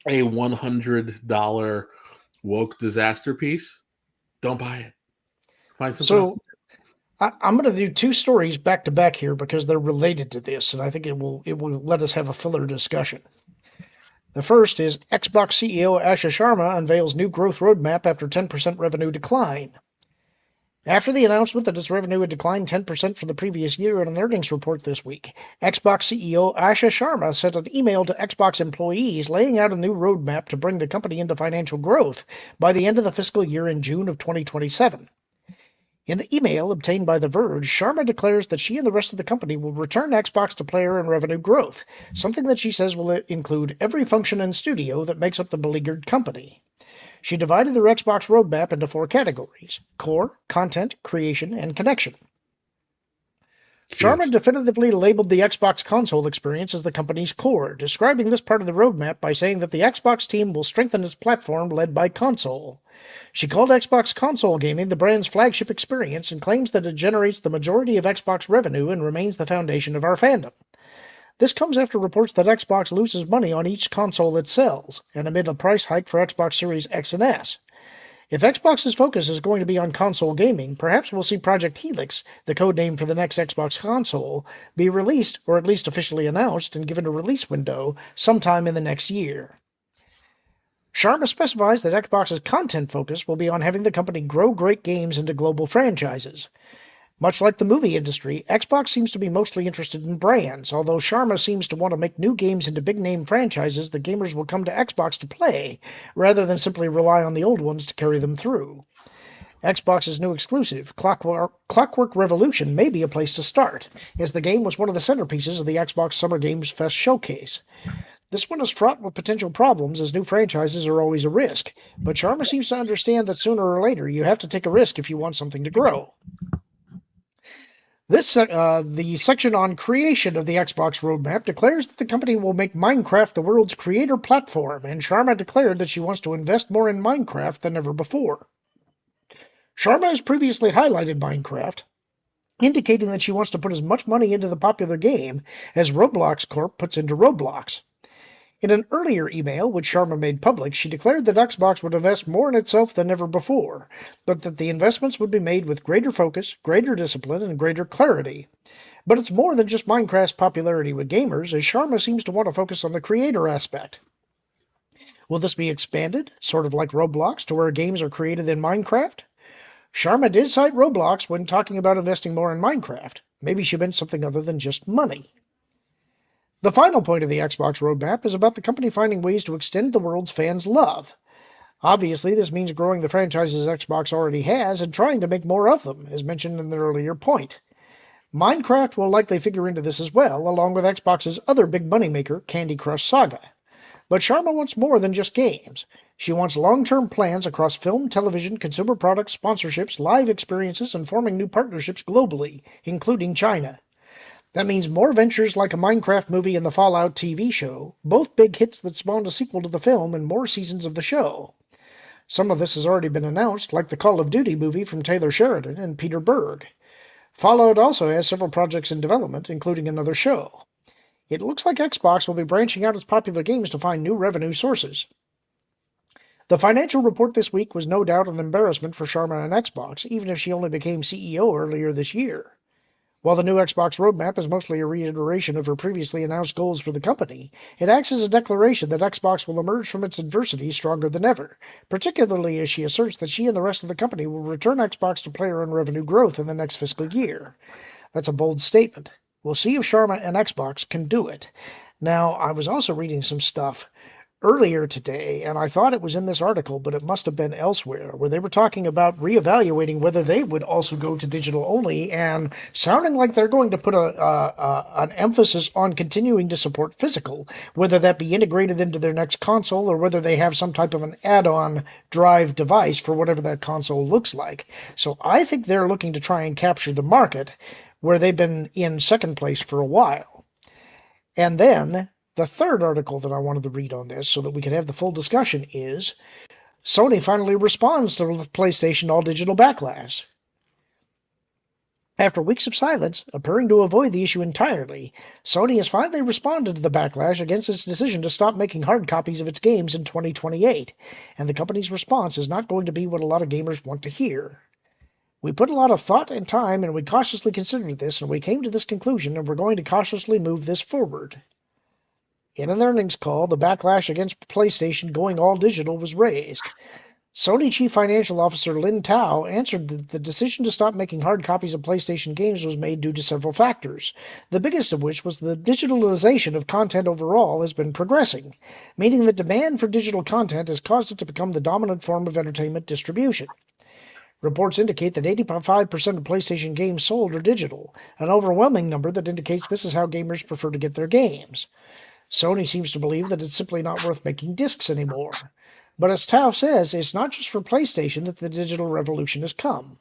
a $100 woke disaster piece, don't buy it. Find something else. I'm going to do two stories back to back here because they're related to this, and I think it will let us have a fuller discussion. The first is Xbox CEO Asha Sharma unveils new growth roadmap after 10% revenue decline. After the announcement that its revenue had declined 10% from the previous year in an earnings report this week, Xbox CEO Asha Sharma sent an email to Xbox employees laying out a new roadmap to bring the company into financial growth by the end of the fiscal year in June of 2027. In the email obtained by The Verge, Sharma declares that she and the rest of the company will return Xbox to player and revenue growth, something that she says will include every function and studio that makes up the beleaguered company. She divided their Xbox roadmap into 4 categories: core, content, creation, and connection. Sharma definitively labeled the Xbox console experience as the company's core, describing this part of the roadmap by saying that the Xbox team will strengthen its platform led by console. She called Xbox console gaming the brand's flagship experience and claims that it generates the majority of Xbox revenue and remains the foundation of our fandom. This comes after reports that Xbox loses money on each console it sells, and amid a price hike for Xbox Series X and S. If Xbox's focus is going to be on console gaming, perhaps we'll see Project Helix, the codename for the next Xbox console, be released, or at least officially announced and given a release window sometime in the next year. Sharma specifies that Xbox's content focus will be on having the company grow great games into global franchises. Much like the movie industry, Xbox seems to be mostly interested in brands, although Sharma seems to want to make new games into big-name franchises that gamers will come to Xbox to play, rather than simply rely on the old ones to carry them through. Xbox's new exclusive, Clockwork Revolution, may be a place to start, as the game was one of the centerpieces of the Xbox Summer Games Fest showcase. This one is fraught with potential problems, as new franchises are always a risk, but Sharma seems to understand that sooner or later you have to take a risk if you want something to grow. The section on creation of the Xbox roadmap declares that the company will make Minecraft the world's creator platform, and Sharma declared that she wants to invest more in Minecraft than ever before. Sharma has previously highlighted Minecraft, indicating that she wants to put as much money into the popular game as Roblox Corp puts into Roblox. In an earlier email, which Sharma made public, she declared that Xbox would invest more in itself than ever before, but that the investments would be made with greater focus, greater discipline, and greater clarity. But it's more than just Minecraft's popularity with gamers, as Sharma seems to want to focus on the creator aspect. Will this be expanded, sort of like Roblox, to where games are created in Minecraft? Sharma did cite Roblox when talking about investing more in Minecraft. Maybe she meant something other than just money. The final point of the Xbox roadmap is about the company finding ways to extend the world's fans' love. Obviously, this means growing the franchises Xbox already has and trying to make more of them, as mentioned in the earlier point. Minecraft will likely figure into this as well, along with Xbox's other big moneymaker, Candy Crush Saga. But Sharma wants more than just games. She wants long-term plans across film, television, consumer products, sponsorships, live experiences, and forming new partnerships globally, including China. That means more ventures like a Minecraft movie and the Fallout TV show, both big hits that spawned a sequel to the film and more seasons of the show. Some of this has already been announced, like the Call of Duty movie from Taylor Sheridan and Peter Berg. Fallout also has several projects in development, including another show. It looks like Xbox will be branching out its popular games to find new revenue sources. The financial report this week was no doubt an embarrassment for Sharma and Xbox, even if she only became CEO earlier this year. While the new Xbox roadmap is mostly a reiteration of her previously announced goals for the company, it acts as a declaration that Xbox will emerge from its adversity stronger than ever, particularly as she asserts that she and the rest of the company will return Xbox to player and revenue growth in the next fiscal year. That's a bold statement. We'll see if Sharma and Xbox can do it. Now, I was also reading some stuff earlier today, and I thought it was in this article, but it must have been elsewhere, where they were talking about reevaluating whether they would also go to digital only, and sounding like they're going to put an emphasis on continuing to support physical, whether that be integrated into their next console or whether they have some type of an add-on drive device for whatever that console looks like. So I think they're looking to try and capture the market where they've been in second place for a while. And then The third article that I wanted to read on this so that we could have the full discussion is Sony finally responds to the PlayStation all-digital backlash. After weeks of silence, appearing to avoid the issue entirely, Sony has finally responded to the backlash against its decision to stop making hard copies of its games in 2028, and the company's response is not going to be what a lot of gamers want to hear. We put a lot of thought and time, and we cautiously considered this, and we came to this conclusion, and we're going to cautiously move this forward. In an earnings call, the backlash against PlayStation going all digital was raised. Sony Chief Financial Officer Lin Tao answered that the decision to stop making hard copies of PlayStation games was made due to several factors, the biggest of which was the digitalization of content overall has been progressing, meaning that demand for digital content has caused it to become the dominant form of entertainment distribution. Reports indicate that 85% of PlayStation games sold are digital, an overwhelming number that indicates this is how gamers prefer to get their games. Sony seems to believe that it's simply not worth making discs anymore. But as Tao says, it's not just for PlayStation that the digital revolution has come.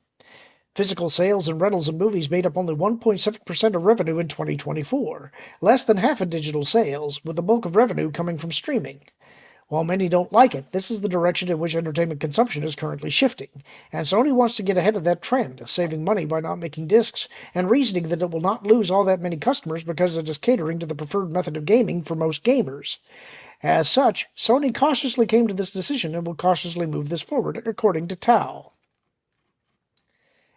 Physical sales and rentals of movies made up only 1.7% of revenue in 2024, less than half of digital sales, with the bulk of revenue coming from streaming. While many don't like it, this is the direction in which entertainment consumption is currently shifting, and Sony wants to get ahead of that trend, saving money by not making discs, and reasoning that it will not lose all that many customers because it is catering to the preferred method of gaming for most gamers. As such, Sony cautiously came to this decision and will cautiously move this forward, according to Tao.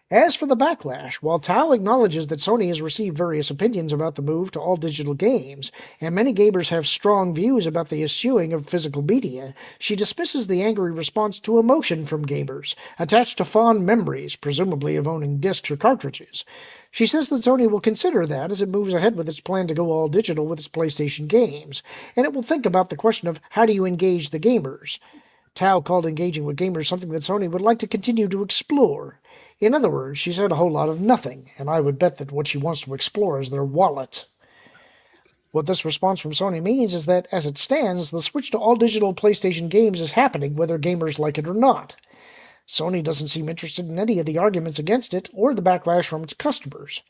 As for the backlash, while Tao acknowledges that Sony has received various opinions about the move to all digital games, and many gamers have strong views about the eschewing of physical media, she dismisses the angry response to emotion from gamers, attached to fond memories, presumably of owning discs or cartridges. She says that Sony will consider that as it moves ahead with its plan to go all digital with its PlayStation games, and it will think about the question of how do you engage the gamers. Tao called engaging with gamers something that Sony would like to continue to explore. In other words, she said a whole lot of nothing, and I would bet that what she wants to explore is their wallet. What this response from Sony means is that, as it stands, the switch to all-digital PlayStation games is happening whether gamers like it or not. Sony doesn't seem interested in any of the arguments against it or the backlash from its customers.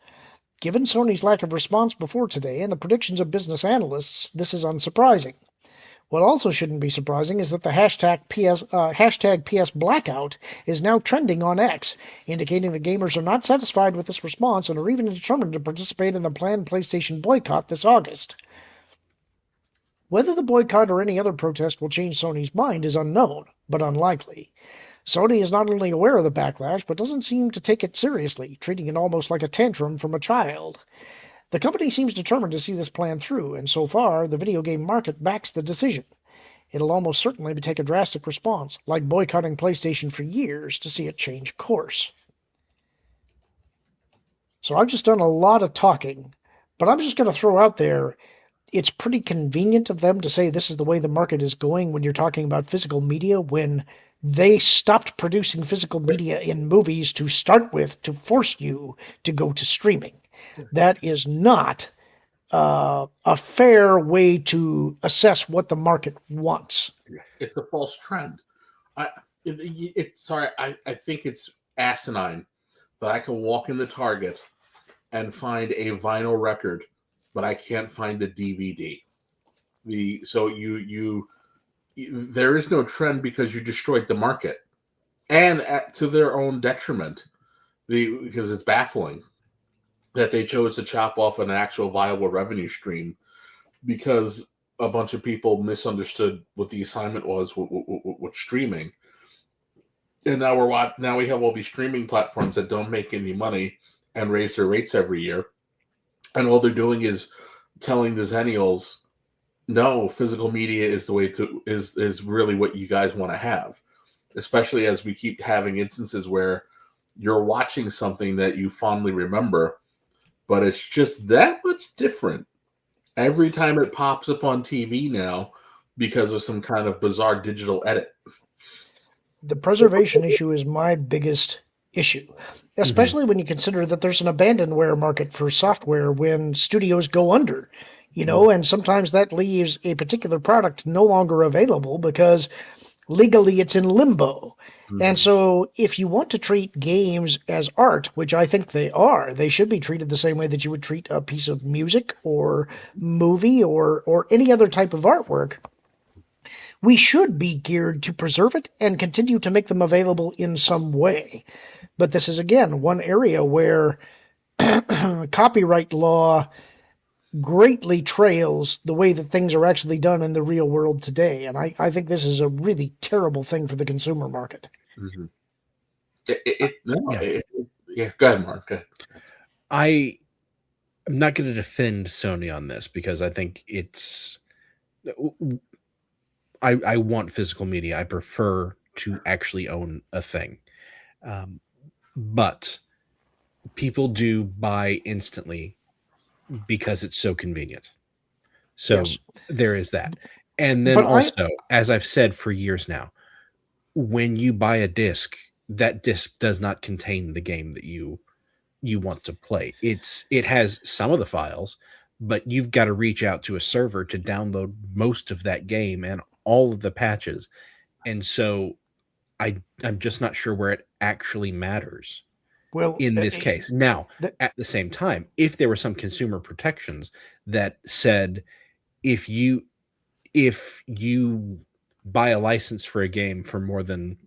Given Sony's lack of response before today and the predictions of business analysts, this is unsurprising. What also shouldn't be surprising is that the hashtag PS Blackout is now trending on X, indicating that gamers are not satisfied with this response and are even determined to participate in the planned PlayStation boycott this August. Whether the boycott or any other protest will change Sony's mind is unknown, but unlikely. Sony is not only aware of the backlash, but doesn't seem to take it seriously, treating it almost like a tantrum from a child. The company seems determined to see this plan through, and so far, the video game market backs the decision. It'll almost certainly take a drastic response, like boycotting PlayStation for years, to see it change course. So I've just done a lot of talking, but I'm just going to throw out there, it's pretty convenient of them to say this is the way the market is going when you're talking about physical media, when they stopped producing physical media in movies to start with to force you to go to streaming. That is not a fair way to assess what the market wants. It's a false trend. I think it's asinine that I can walk into Target and find a vinyl record, but I can't find a DVD. There is no trend because you destroyed the market, and to their own detriment, because it's baffling that they chose to chop off an actual viable revenue stream because a bunch of people misunderstood what the assignment was with streaming. And now we have all these streaming platforms that don't make any money and raise their rates every year. And all they're doing is telling the Zennials, no, physical media is the way to is really what you guys want to have. Especially as we keep having instances where you're watching something that you fondly remember, but it's just that much different every time it pops up on TV now because of some kind of bizarre digital edit. The preservation issue is my biggest issue, especially when you consider that there's an abandonware market for software when studios go under, and sometimes that leaves a particular product no longer available because legally it's in limbo. And Mhm. so if you want to treat games as art, which I think they are, they should be treated the same way that you would treat a piece of music or movie or any other type of artwork. We should be geared to preserve it and continue to make them available in some way. But this is, again, one area where copyright law greatly trails the way that things are actually done in the real world today. And I think this is a really terrible thing for the consumer market. Mhm. No, Yeah. yeah. Go ahead, Mark. Go ahead. I'm not going to defend Sony on this because I think it's. I want physical media. I prefer to actually own a thing. But people do buy instantly because it's so convenient. So Yes. there is that. And then But also, as I've said for years now, when you buy a disc, that disc does not contain the game that you want to play. It has some of the files, but you've got to reach out to a server to download most of that game and all of the patches. And so I'm just not sure where it actually matters well, in this case. Now, at the same time, if there were some consumer protections that said if you buy a license for a game for more than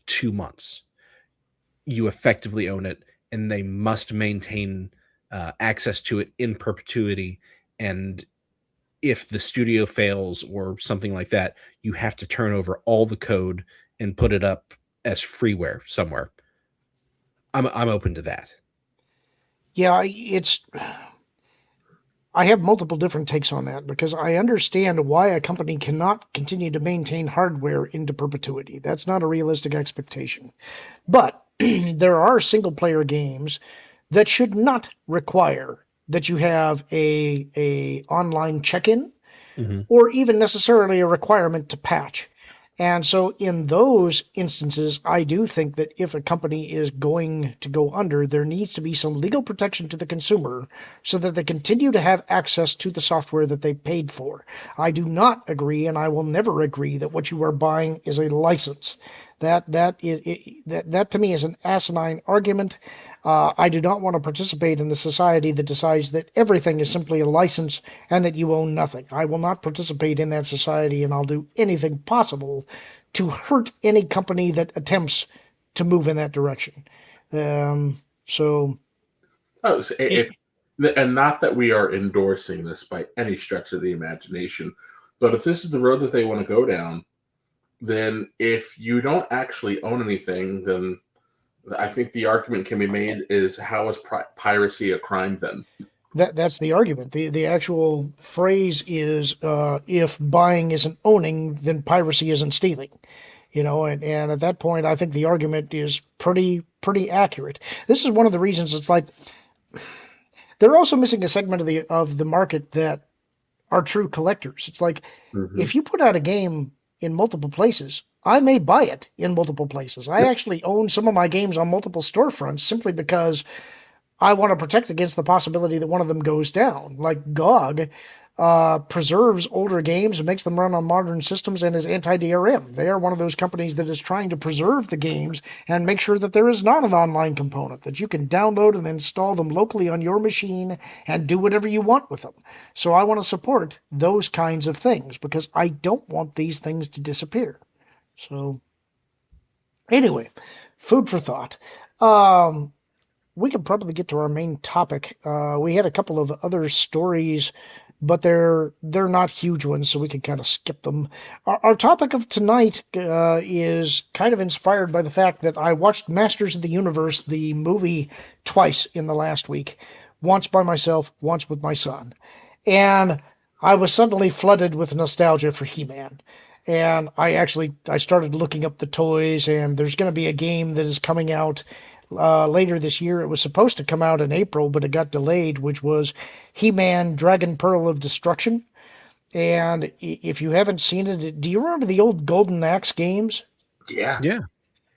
2 months, you effectively own it, and they must maintain access to it in perpetuity. And if the studio fails or something like that, you have to turn over all the code and put it up as freeware somewhere. I'm open to that. yeah, I have multiple different takes on that because I understand why a company cannot continue to maintain hardware into perpetuity. That's not a realistic expectation. But there are single player games that should not require that you have a online check-in or even necessarily a requirement to patch. And so in those instances, I do think that if a company is going to go under, there needs to be some legal protection to the consumer so that they continue to have access to the software that they paid for. I do not agree, and I will never agree, that what you are buying is a license. That to me is an asinine argument. I do not want to participate in the society that decides that everything is simply a license and that you own nothing. I will not participate in that society, and I'll do anything possible to hurt any company that attempts to move in that direction. So, Oh, and not that we are endorsing this by any stretch of the imagination, but if this is the road that they want to go down, then if you don't actually own anything, then I think the argument can be made is how is piracy a crime then? that's the argument. The actual phrase is if buying isn't owning, then piracy isn't stealing. And at that point, I think the argument is pretty accurate. This is one of the reasons it's like they're also missing a segment of the market that are true collectors. It's like if you put out a game in multiple places, I may buy it in multiple places. I actually own some of my games on multiple storefronts simply because I want to protect against the possibility that one of them goes down. Like GOG preserves older games and makes them run on modern systems and is anti-DRM. They are one of those companies that is trying to preserve the games and make sure that there is not an online component, that you can download and install them locally on your machine and do whatever you want with them. So I want to support those kinds of things because I don't want these things to disappear. So anyway, food for thought. We could probably get to our main topic. We had a couple of other stories, but they're not huge ones, so we can kind of skip them. Our topic of tonight is kind of inspired by the fact that I watched Masters of the Universe, the movie, twice in the last week. Once by myself, once with my son. And I was suddenly flooded with nostalgia for He-Man. And I started looking up the toys, and there's going to be a game that is coming out later this year. It was supposed to come out in April, but it got delayed, which was He-Man Dragon Pearl of Destruction. And if you haven't seen it, do you remember the old Golden Axe games? Yeah. Yeah.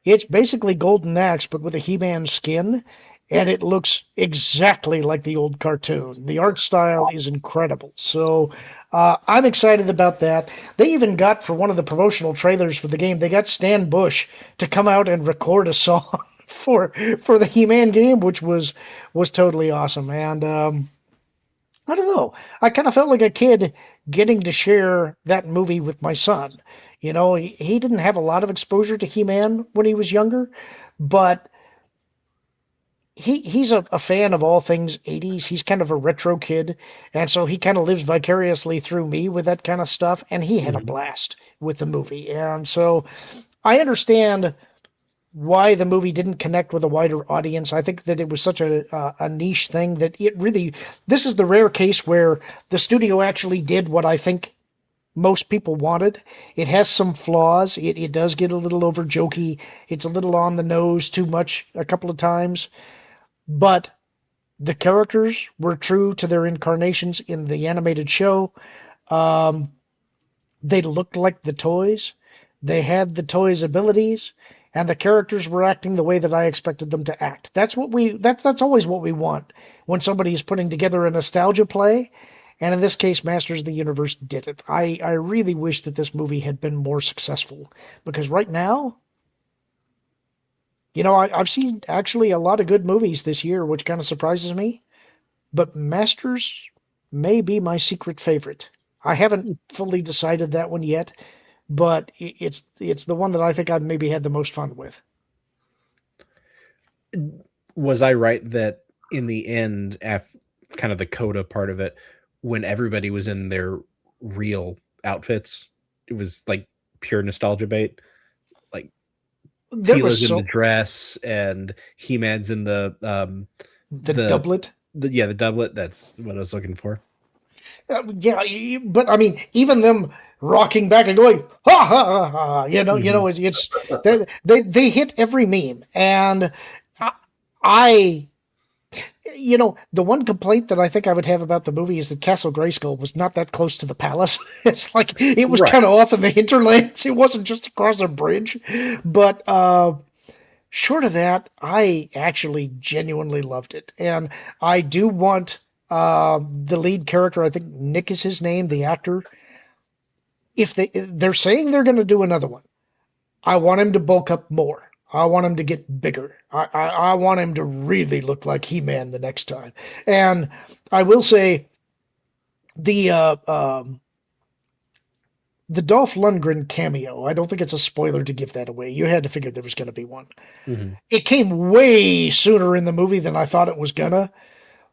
It's basically Golden Axe, but with a He-Man skin. and it looks exactly like the old cartoon. The art style is incredible. So I'm excited about that. They even got, for one of the promotional trailers for the game, they got Stan Bush to come out and record a song for the He-Man game, which was totally awesome. And I don't know. I kind of felt like a kid getting to share that movie with my son. You know, he didn't have a lot of exposure to He-Man when he was younger, but he's a fan of all things 80s. He's kind of a retro kid, and so he kind of lives vicariously through me with that kind of stuff, and he had a blast with the movie. And so I understand why the movie didn't connect with a wider audience. I think that it was such a niche thing that it really, this is the rare case where the studio actually did what I think most people wanted. It has some flaws. It does get a little over jokey. It's a little on the nose too much a couple of times, but the characters were true to their incarnations in the animated show. Um, they looked like the toys. They had the toys' abilities, and the characters were acting the way that I expected them to act. That's always what we want when somebody is putting together a nostalgia play. And in this case, Masters of the Universe did it. I really wish that this movie had been more successful, because right now, you know, I've seen actually a lot of good movies this year, which kind of surprises me. But Masters may be my secret favorite. I haven't fully decided that one yet, but it's the one that I think I've maybe had the most fun with. Was I right that in the end, kind of the coda part of it, when everybody was in their real outfits, it was like pure nostalgia bait? Like There was Teela's in the so dress and He-Man's in the the doublet. the doublet. That's what I was looking for. Yeah, but I mean, even them rocking back and going ha ha ha, ha, it's they hit every meme, and I the one complaint that I think I would have about the movie is that Castle Grayskull was not that close to the palace. It's like it was Right. kind of off in the hinterlands. It wasn't just across a bridge, but short of that, I actually genuinely loved it, and I do want the lead character. I think Nick is his name, the actor. If they're saying they're going to do another one, I want him to bulk up more. I want him to get bigger. I want him to really look like He-Man the next time. And I will say the Dolph Lundgren cameo, I don't think it's a spoiler to give that away. You had to figure there was going to be one. Mm-hmm. It came way sooner in the movie than I thought it was gonna,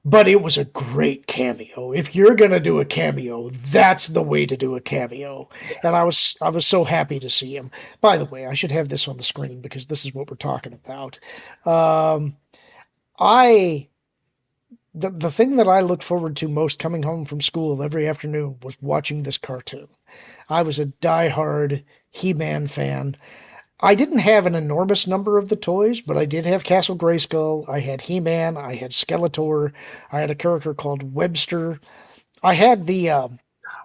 but it was a great cameo. If you're gonna do a cameo, that's the way to do a cameo. And I was so happy to see him. By the way, I should have this on the screen because this is what we're talking about. I the thing that I looked forward to most coming home from school every afternoon was watching this cartoon. I was a diehard He-Man fan. I didn't have an enormous number of the toys, but I did have Castle Grayskull. I had He-Man. I had Skeletor. I had a character called Webster. I had the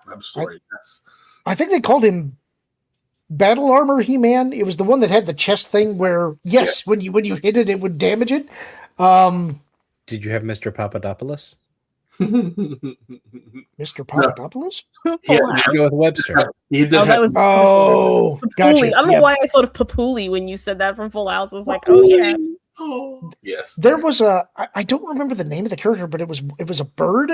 Web story. That's I think they called him Battle Armor He-Man. It was the one that had the chest thing where, yes, when you hit it, it would damage it. Did you have Mr. Papadopoulos? Mr. Papadopoulos? Yeah, You should go with Webster. he did Oh, have, that was Oh, Papuli. gotcha. I don't know Yep. why I thought of Papuli when you said that from Full House. I was like, oh yeah. Oh, yes. There was I don't remember the name of the character, but it was a bird.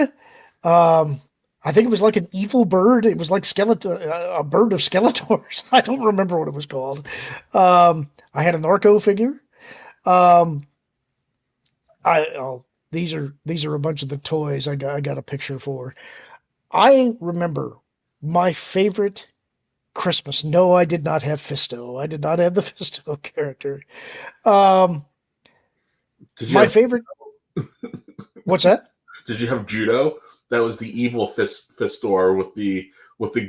I think it was like an evil bird. It was like a bird of Skeletors. I don't remember what it was called. I had a Narco figure. These are a bunch of the toys I got a picture for. I remember my favorite Christmas. No, I did not have Fisto. I did not have the Fisto character. Did you My have, favorite. What's that? did you have Judo? That was the evil Fistor with the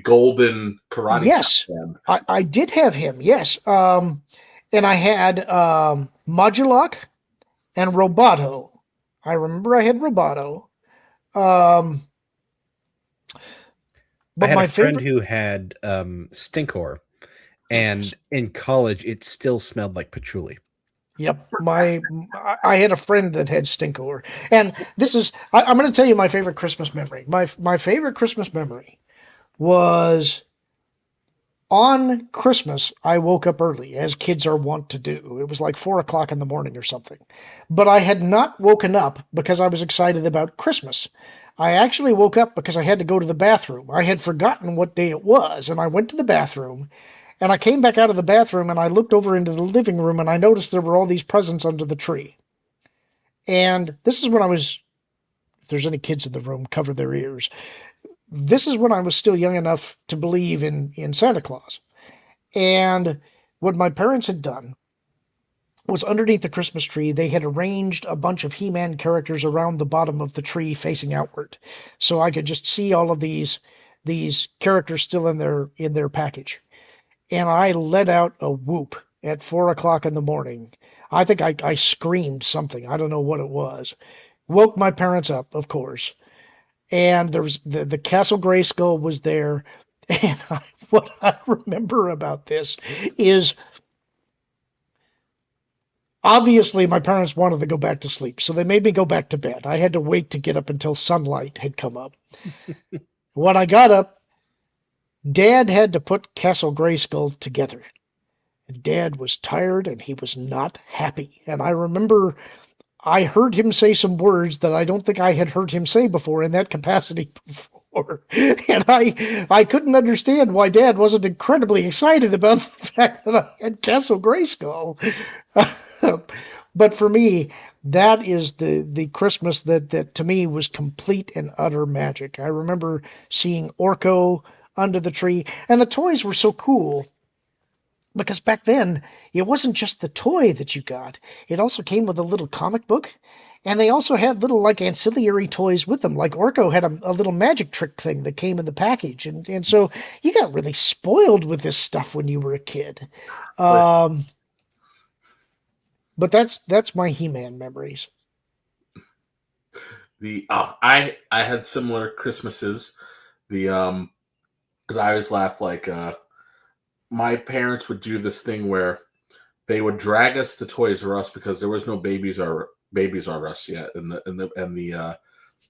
golden karate. Yes, chop. I did have him. Yes, and I had Modulok and Roboto. I remember I had Roboto. I But had my a friend favorite. who had Stinkor, and in college it still smelled like patchouli. Yep. I had a friend that had Stinkor. And I'm going to tell you my favorite Christmas memory. My favorite Christmas memory was on Christmas. I woke up early, as kids are wont to do. It was like 4 o'clock in the morning or something. But I had not woken up because I was excited about Christmas. I actually woke up because I had to go to the bathroom. I had forgotten what day it was, and I went to the bathroom. And I came back out of the bathroom and I looked over into the living room and I noticed there were all these presents under the tree. And this is when if there's any kids in the room, cover their ears. This is when I was still young enough to believe in Santa Claus. And what my parents had done was underneath the Christmas tree, they had arranged a bunch of He-Man characters around the bottom of the tree facing outward. So I could just see all of these characters still in their package. And I let out a whoop at 4 o'clock in the morning. I think I screamed something. I don't know what it was. Woke my parents up, of course. And there was the Castle Grayskull was there. And what I remember about this is obviously my parents wanted to go back to sleep. So they made me go back to bed. I had to wait to get up until sunlight had come up. When I got up, Dad had to put Castle Grayskull together. And Dad was tired and he was not happy. And I remember I heard him say some words that I don't think I had heard him say before in that capacity before. And I couldn't understand why Dad wasn't incredibly excited about the fact that I had Castle Grayskull. But for me, that is the Christmas that to me was complete and utter magic. I remember seeing Orko under the tree, and the toys were so cool because back then it wasn't just the toy that you got. It also came with a little comic book, and they also had little like ancillary toys with them. Like Orko had a little magic trick thing that came in the package, and so you got really spoiled with this stuff when you were a kid. But that's my He-Man memories. I had similar Christmases. Because I always laugh, like my parents would do this thing where they would drag us to Toys R Us because there was no Babies R Us yet,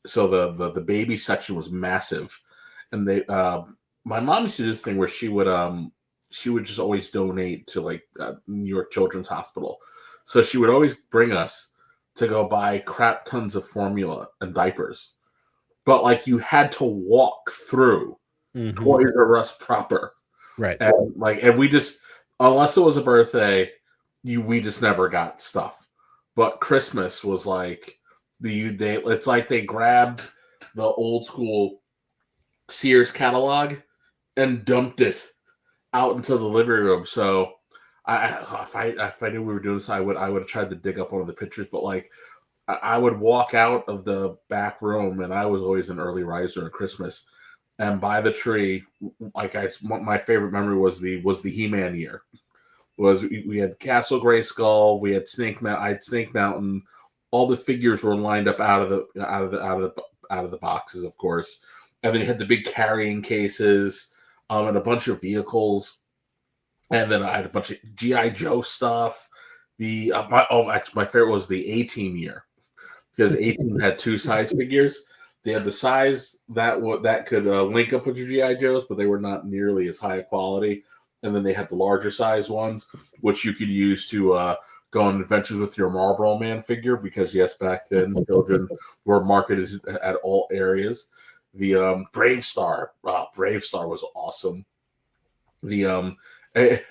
so the baby section was massive, and my mom used to do this thing where she would just always donate to like New York Children's Hospital, so she would always bring us to go buy crap tons of formula and diapers, but like you had to walk through Toys R Us proper, right? And we just, unless it was a birthday, we just never got stuff. But Christmas was like it's like they grabbed the old school Sears catalog and dumped it out into the living room. So if I knew we were doing this, I would have tried to dig up one of the pictures. But like I would walk out of the back room, and I was always an early riser on Christmas. And by the tree, my favorite memory was the He-Man year. We had Castle Grayskull, we had I had Snake Mountain. All the figures were lined up out of the boxes, of course. And then you had the big carrying cases, and a bunch of vehicles. And then I had a bunch of G.I. Joe stuff. My favorite was the A-Team year, because A-Team had two size figures. They had the size that could link up with your G.I. Joes, but they were not nearly as high a quality. And then they had the larger size ones, which you could use to go on adventures with your Marlboro Man figure, because, yes, back then children were marketed at all areas. The Brave Star. Wow, Brave Star was awesome.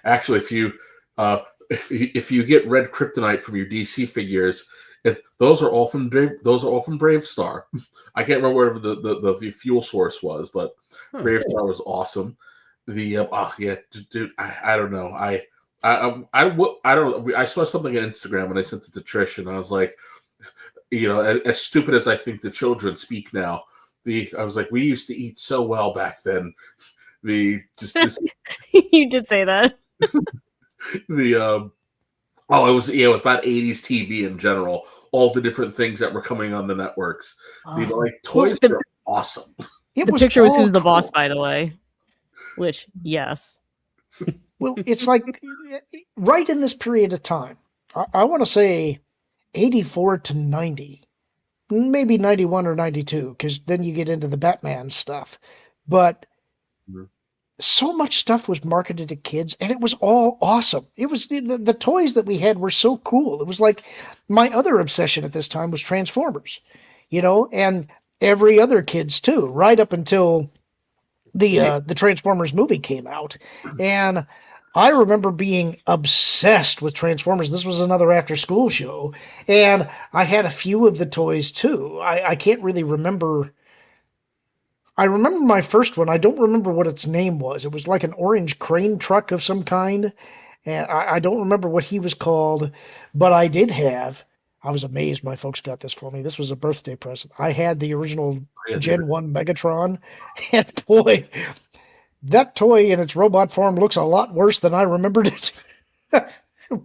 Actually, if you get red kryptonite from your DC figures, those are all from Brave Star. I can't remember where the fuel source was, but Brave Star was awesome. Dude, I don't know. I don't know. I saw something on Instagram and I sent it to Trish, and I was like, as stupid as I think the children speak now, I was like, we used to eat so well back then. You did say that. It was about 80s TV in general. All the different things that were coming on the networks. Toys were awesome. The picture was Who's the Boss, by the way. Which, yes. Well, it's like right in this period of time, I want to say 84 to 90, maybe 91 or 92, because then you get into the Batman stuff. But Mhm. so much stuff was marketed to kids, and it was all awesome. It was the toys that we had were so cool. It was like my other obsession at this time was Transformers, and every other kids too, right up until the Transformers movie came out, and I remember being obsessed with Transformers. This was another after school show, and I had a few of the toys too. I can't really remember. I remember my first one. I don't remember what its name was. It was like an orange crane truck of some kind, and I don't remember what he was called, but I did have. I was amazed my folks got this for me. This was a birthday present. I had the original Yeah, Gen 1 Megatron, and boy, that toy in its robot form looks a lot worse than I remembered it.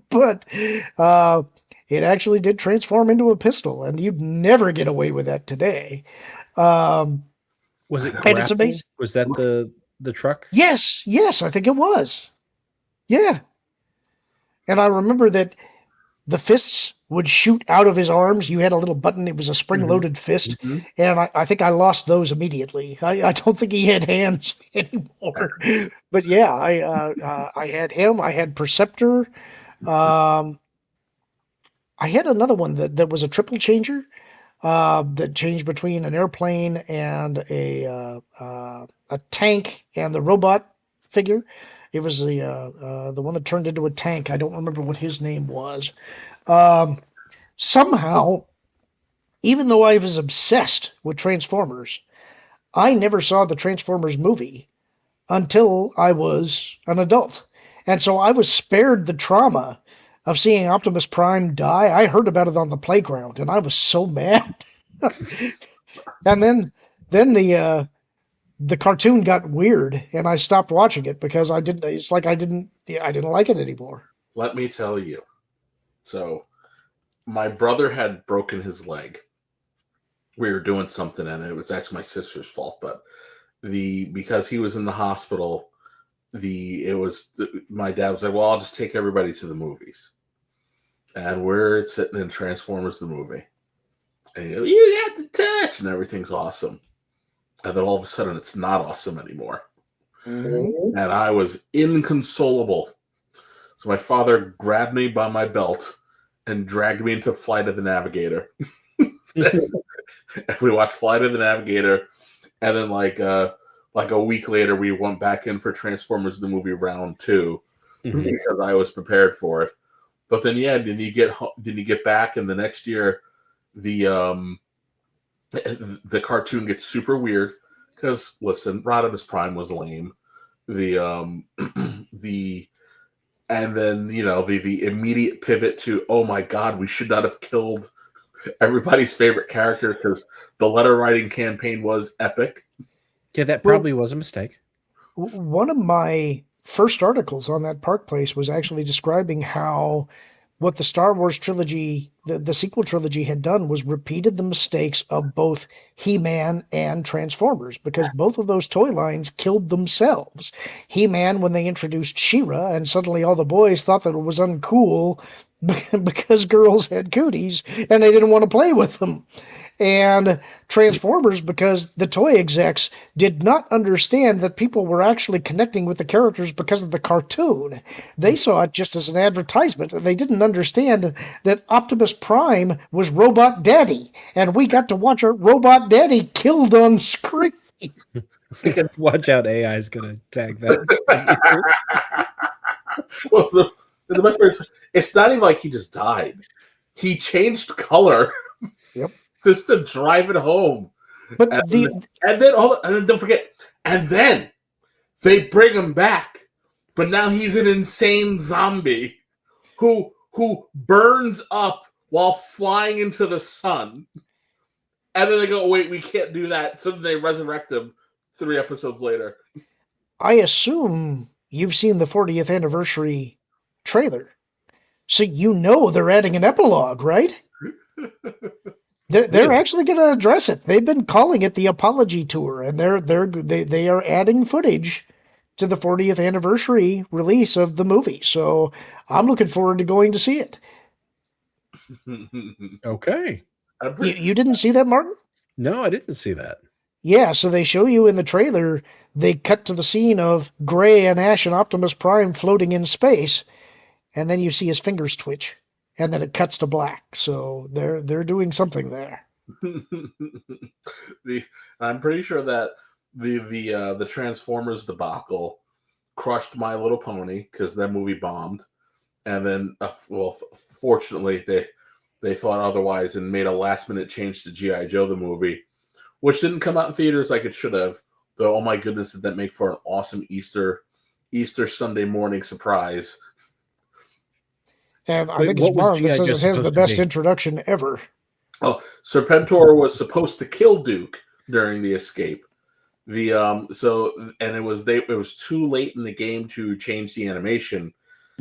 But it actually did transform into a pistol, and you'd never get away with that today. Um, Was it and it's grapple? amazing. Was that the truck? Yes, I think it was. Yeah. And I remember that the fists would shoot out of his arms. You had a little button. It was a spring-loaded fist. Mhm. And I think I lost those immediately. I don't think he had hands anymore. But yeah, I had him. I had Perceptor. Um, I had another one that was a triple changer that changed between an airplane and a tank and the robot figure. It was the one that turned into a tank. I don't remember what his name was. Somehow, even though I was obsessed with Transformers, I never saw the Transformers movie until I was an adult. And so I was spared the trauma of seeing Optimus Prime die. I heard about it on the playground, and I was so mad. And then the cartoon got weird, and I stopped watching it because I didn't. It's like I didn't like it anymore. Let me tell you. So, my brother had broken his leg. We were doing something, and it was actually my sister's fault. But because he was in the hospital, my dad was like, "Well, I'll just take everybody to the movies," and we're sitting in Transformers the movie, and he goes, "You have to touch," and everything's awesome, and then all of a sudden, it's not awesome anymore, and I was inconsolable. So my father grabbed me by my belt and dragged me into Flight of the Navigator. And we watched Flight of the Navigator, and then like a week later, we went back in for Transformers the movie round 2 because I was prepared for it. But then, then you get back, and the next year, the cartoon gets super weird because listen, Rodimus Prime was lame. And then, the immediate pivot to, oh my God, we should not have killed everybody's favorite character because the letter writing campaign was epic. Yeah, that probably was a mistake. One of my first articles on that Park Place was actually describing how what the Star Wars trilogy, the sequel trilogy had done was repeated the mistakes of both He-Man and Transformers because both of those toy lines killed themselves. He-Man when they introduced She-Ra and suddenly all the boys thought that it was uncool because girls had cooties and they didn't want to play with them. And Transformers because the toy execs did not understand that people were actually connecting with the characters because of the cartoon. They saw it just as an advertisement, and they didn't understand that Optimus Prime was Robot Daddy, and we got to watch our Robot Daddy killed on screen. Watch out, AI is going to tag that. Well, the best part is, it's not even like he just died. He changed color. Yep. Just to drive it home. But and then don't forget, and then they bring him back, but now he's an insane zombie who burns up while flying into the sun. And then they go, wait, we can't do that. So then they resurrect him 3 episodes later. I assume you've seen the 40th anniversary trailer. So they're adding an epilogue, right? They're actually going to address it. They've been calling it the Apology Tour, and they are adding footage to the 40th anniversary release of the movie. So I'm looking forward to going to see it. Okay. I'm You, pretty, you didn't see that, Martin? No, I didn't see that. Yeah, so they show you in the trailer, they cut to the scene of Gray and Ash and Optimus Prime floating in space, and then you see his fingers twitch, and then it cuts to black. So they're doing something there. the I'm pretty sure that the Transformers debacle crushed My Little Pony because that movie bombed, and then fortunately they thought otherwise and made a last minute change to GI Joe the movie, which didn't come out in theaters like it should have. But oh my goodness, did that make for an awesome Easter Sunday morning surprise? And I Wait, think it's what was Marv that G.I. says Joe it has the supposed to best be? introduction ever. Oh, Serpentor was supposed to kill Duke during the escape. And it was too late in the game to change the animation,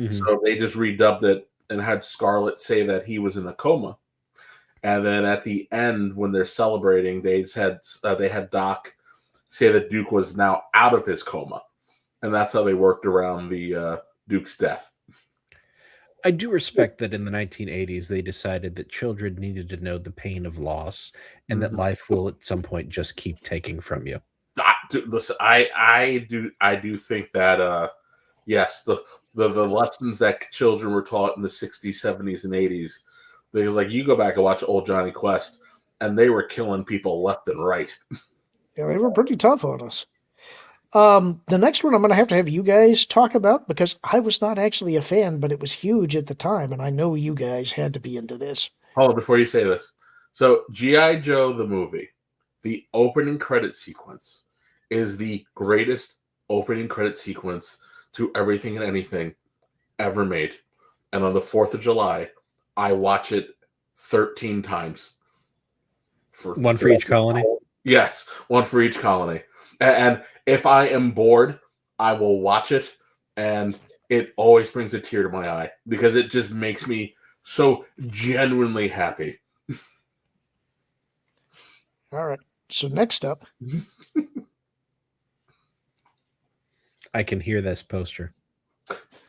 so they just redubbed it and had Scarlet say that he was in a coma. And then at the end, when they're celebrating, they had Doc say that Duke was now out of his coma, and that's how they worked around the Duke's death. I do respect that in the 1980s they decided that children needed to know the pain of loss and that life will at some point just keep taking from you. Listen, I do think that yes, the lessons that children were taught in the 60s, 70s, and 80s. Because like you go back and watch old Johnny Quest, and they were killing people left and right. Yeah, they were pretty tough on us. The next one I'm going to have you guys talk about because I was not actually a fan, but it was huge at the time, and I know you guys had to be into this. Hold on, before you say this. So GI Joe the movie, the opening credit sequence is the greatest opening credit sequence to everything and anything ever made. And on the 4th of July, I watch it 13 times. One for each colony? Yes, one for each colony. And if I am bored, I will watch it, and it always brings a tear to my eye because it just makes me so genuinely happy. All right. So next up, I can hear this poster.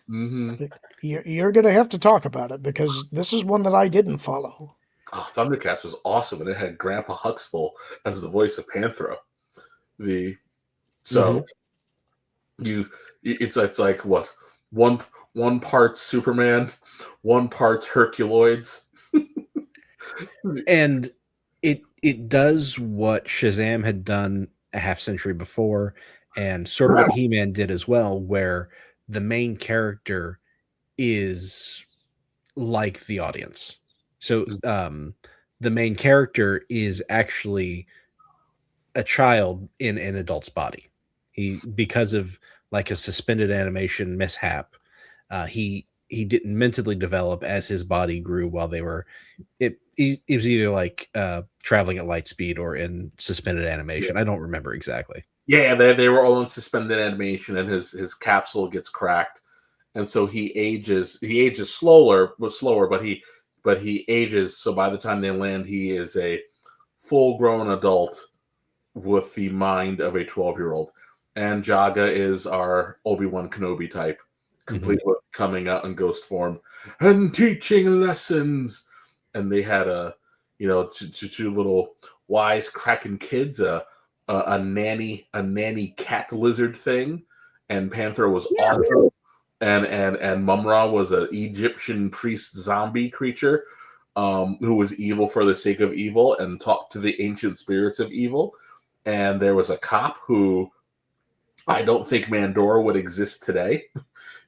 Mm-hmm. you're going to have to talk about it because this is one that I didn't follow. Oh, Thundercats was awesome, and it had Grandpa Huxtable as the voice of Panthro. It's like what, one part Superman, one part Herculoids. And it does what Shazam had done a half century before, and sort of what He-Man did as well, where the main character is like the audience. So the main character is actually a child in an adult's body. Because of like a suspended animation mishap, he didn't mentally develop as his body grew while they were. It was either like traveling at light speed or in suspended animation. Yeah. I don't remember exactly. Yeah, they were all in suspended animation, and his capsule gets cracked, and so he ages slower, but he ages. So by the time they land, he is a full-grown adult with the mind of a 12-year-old. And Jaga is our Obi-Wan Kenobi type, complete with coming out in ghost form and teaching lessons. And they had two little wise cracking kids, a nanny cat lizard thing, and Panther was awesome. And Mumra was an Egyptian priest zombie creature who was evil for the sake of evil and talked to the ancient spirits of evil. And there was a cop who I don't think Mandora would exist today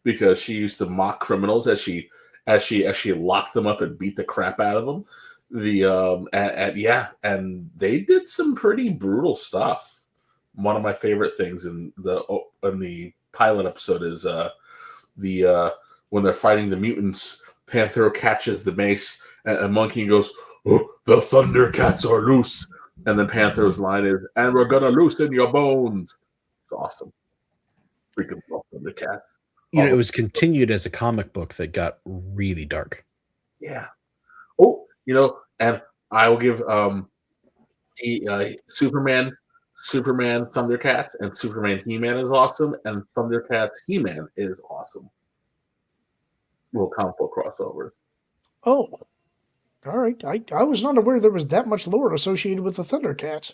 because she used to mock criminals as she locked them up and beat the crap out of them. And they did some pretty brutal stuff. One of my favorite things in the pilot episode is when they're fighting the mutants, Panther catches the mace and Monkey goes, "Oh, the Thundercats are loose." And then Panther's line is, "And we're gonna loosen your bones." It's awesome. Freaking love Thundercats. It was continued as a comic book that got really dark. Yeah. Oh, and I will give Superman, Thundercats, and Superman He-Man is awesome, and Thundercats He-Man is awesome. Little comic book crossover. Oh, All right. I was not aware there was that much lore associated with the Thundercats.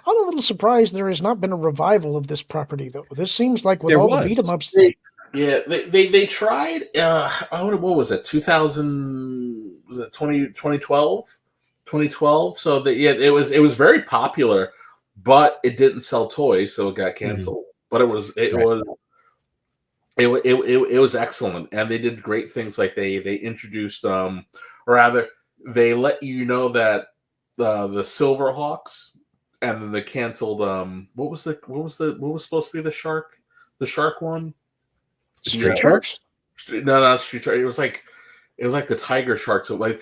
I'm a little surprised there has not been a revival of this property, though. This seems like with There all the was. beat 'em ups. They tried. What was it? 2000, was it 2012? 2012. So it was very popular, but it didn't sell toys, so it got canceled. But it was excellent, and they did great things. Like they introduced, or rather, they let you know that the Silverhawks, and then they canceled. What was supposed to be the shark one? Street Sharks? No, Street Shark. It was like the Tiger Sharks. So they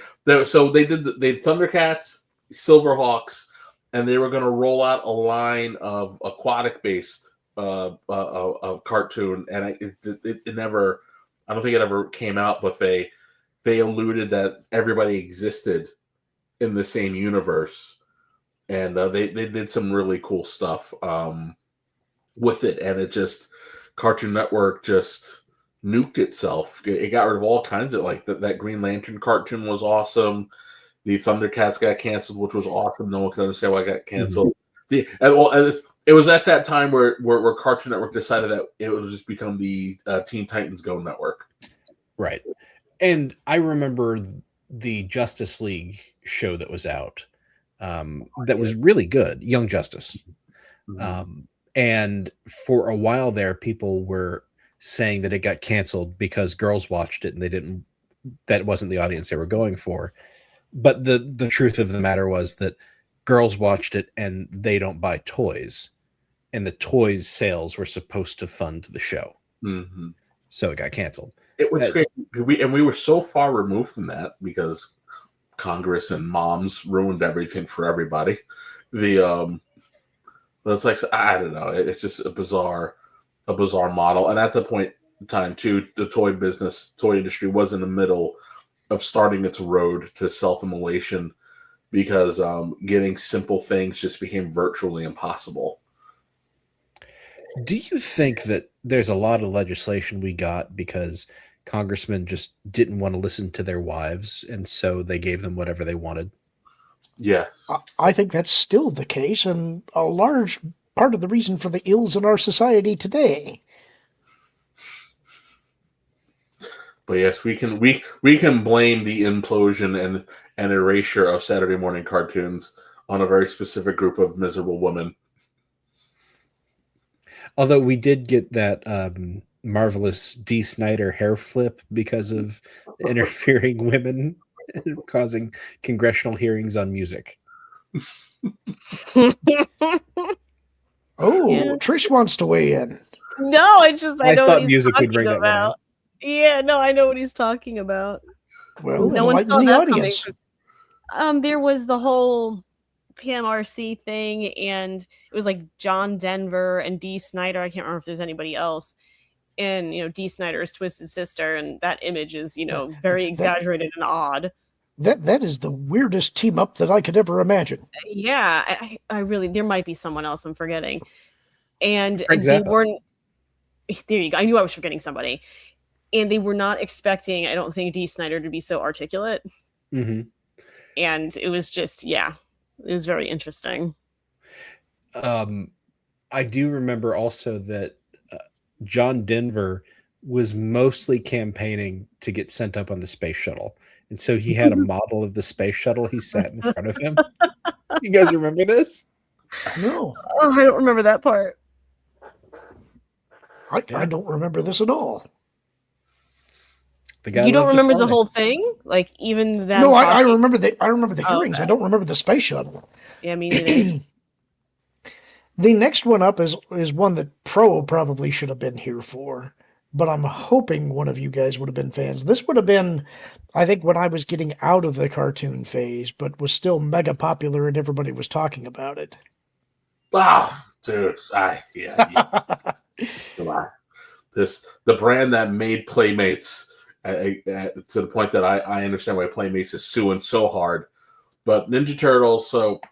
did the Thundercats, Silverhawks, and they were going to roll out a line of aquatic based cartoon, and it never. I don't think it ever came out, but they alluded that everybody existed in the same universe, and they did some really cool stuff with it, and it just. Cartoon Network just nuked itself. It got rid of all kinds of that Green Lantern cartoon was awesome. The Thundercats got canceled, which was awesome. No one could understand why it got canceled. It was at that time where Cartoon Network decided that it would just become the Teen Titans Go network. Right. And I remember the Justice League show that was out that was really good, Young Justice. And for a while there, people were saying that it got canceled because girls watched it and that wasn't the audience they were going for. But the truth of the matter was that girls watched it and they don't buy toys. And the toys sales were supposed to fund the show. Mm-hmm. So it got canceled. It was great. We were so far removed from that because Congress and moms ruined everything for everybody. It's like, I don't know. It's just a bizarre model. And at the point in time, too, the toy industry was in the middle of starting its road to self-immolation because getting simple things just became virtually impossible. Do you think that there's a lot of legislation we got because congressmen just didn't want to listen to their wives, and so they gave them whatever they wanted? Yes. I think that's still the case, and a large part of the reason for the ills in our society today. But yes, we can blame the implosion and erasure of Saturday morning cartoons on a very specific group of miserable women. Although we did get that marvelous D. Snyder hair flip because of interfering women causing congressional hearings on music. Trish wants to weigh in. No, I know thought what he's music would talking bring that one about. out. Yeah, no, I know what he's talking about. Well, no one saw the that audience. coming. There was the whole PMRC thing, and it was like John Denver and Dee Snider. I can't remember if there's anybody else. And Dee Snider is Twisted Sister, and that image is very exaggerated and odd. That is the weirdest team up that I could ever imagine. Yeah, I really, there might be someone else I'm forgetting. And Exactly. They weren't, there you go. I knew I was forgetting somebody. And they were not expecting, I don't think, Dee Snider to be so articulate. Mm-hmm. And it was just, it was very interesting. I do remember also that John Denver was mostly campaigning to get sent up on the space shuttle. And so he had a model of the space shuttle. He sat in front of him. You guys remember this? No. Oh, I don't remember that part. I don't remember this at all. You don't remember the whole thing? Like even that? No, I remember the hearings. Okay. I don't remember the space shuttle. Yeah, me neither. The next one up is one that Pro probably should have been here for, but I'm hoping one of you guys would have been fans. This would have been, I think, when I was getting out of the cartoon phase, but was still mega popular and everybody was talking about it. Ah, dude, the brand that made Playmates to the point that I understand why Playmates is suing so hard, but Ninja Turtles. So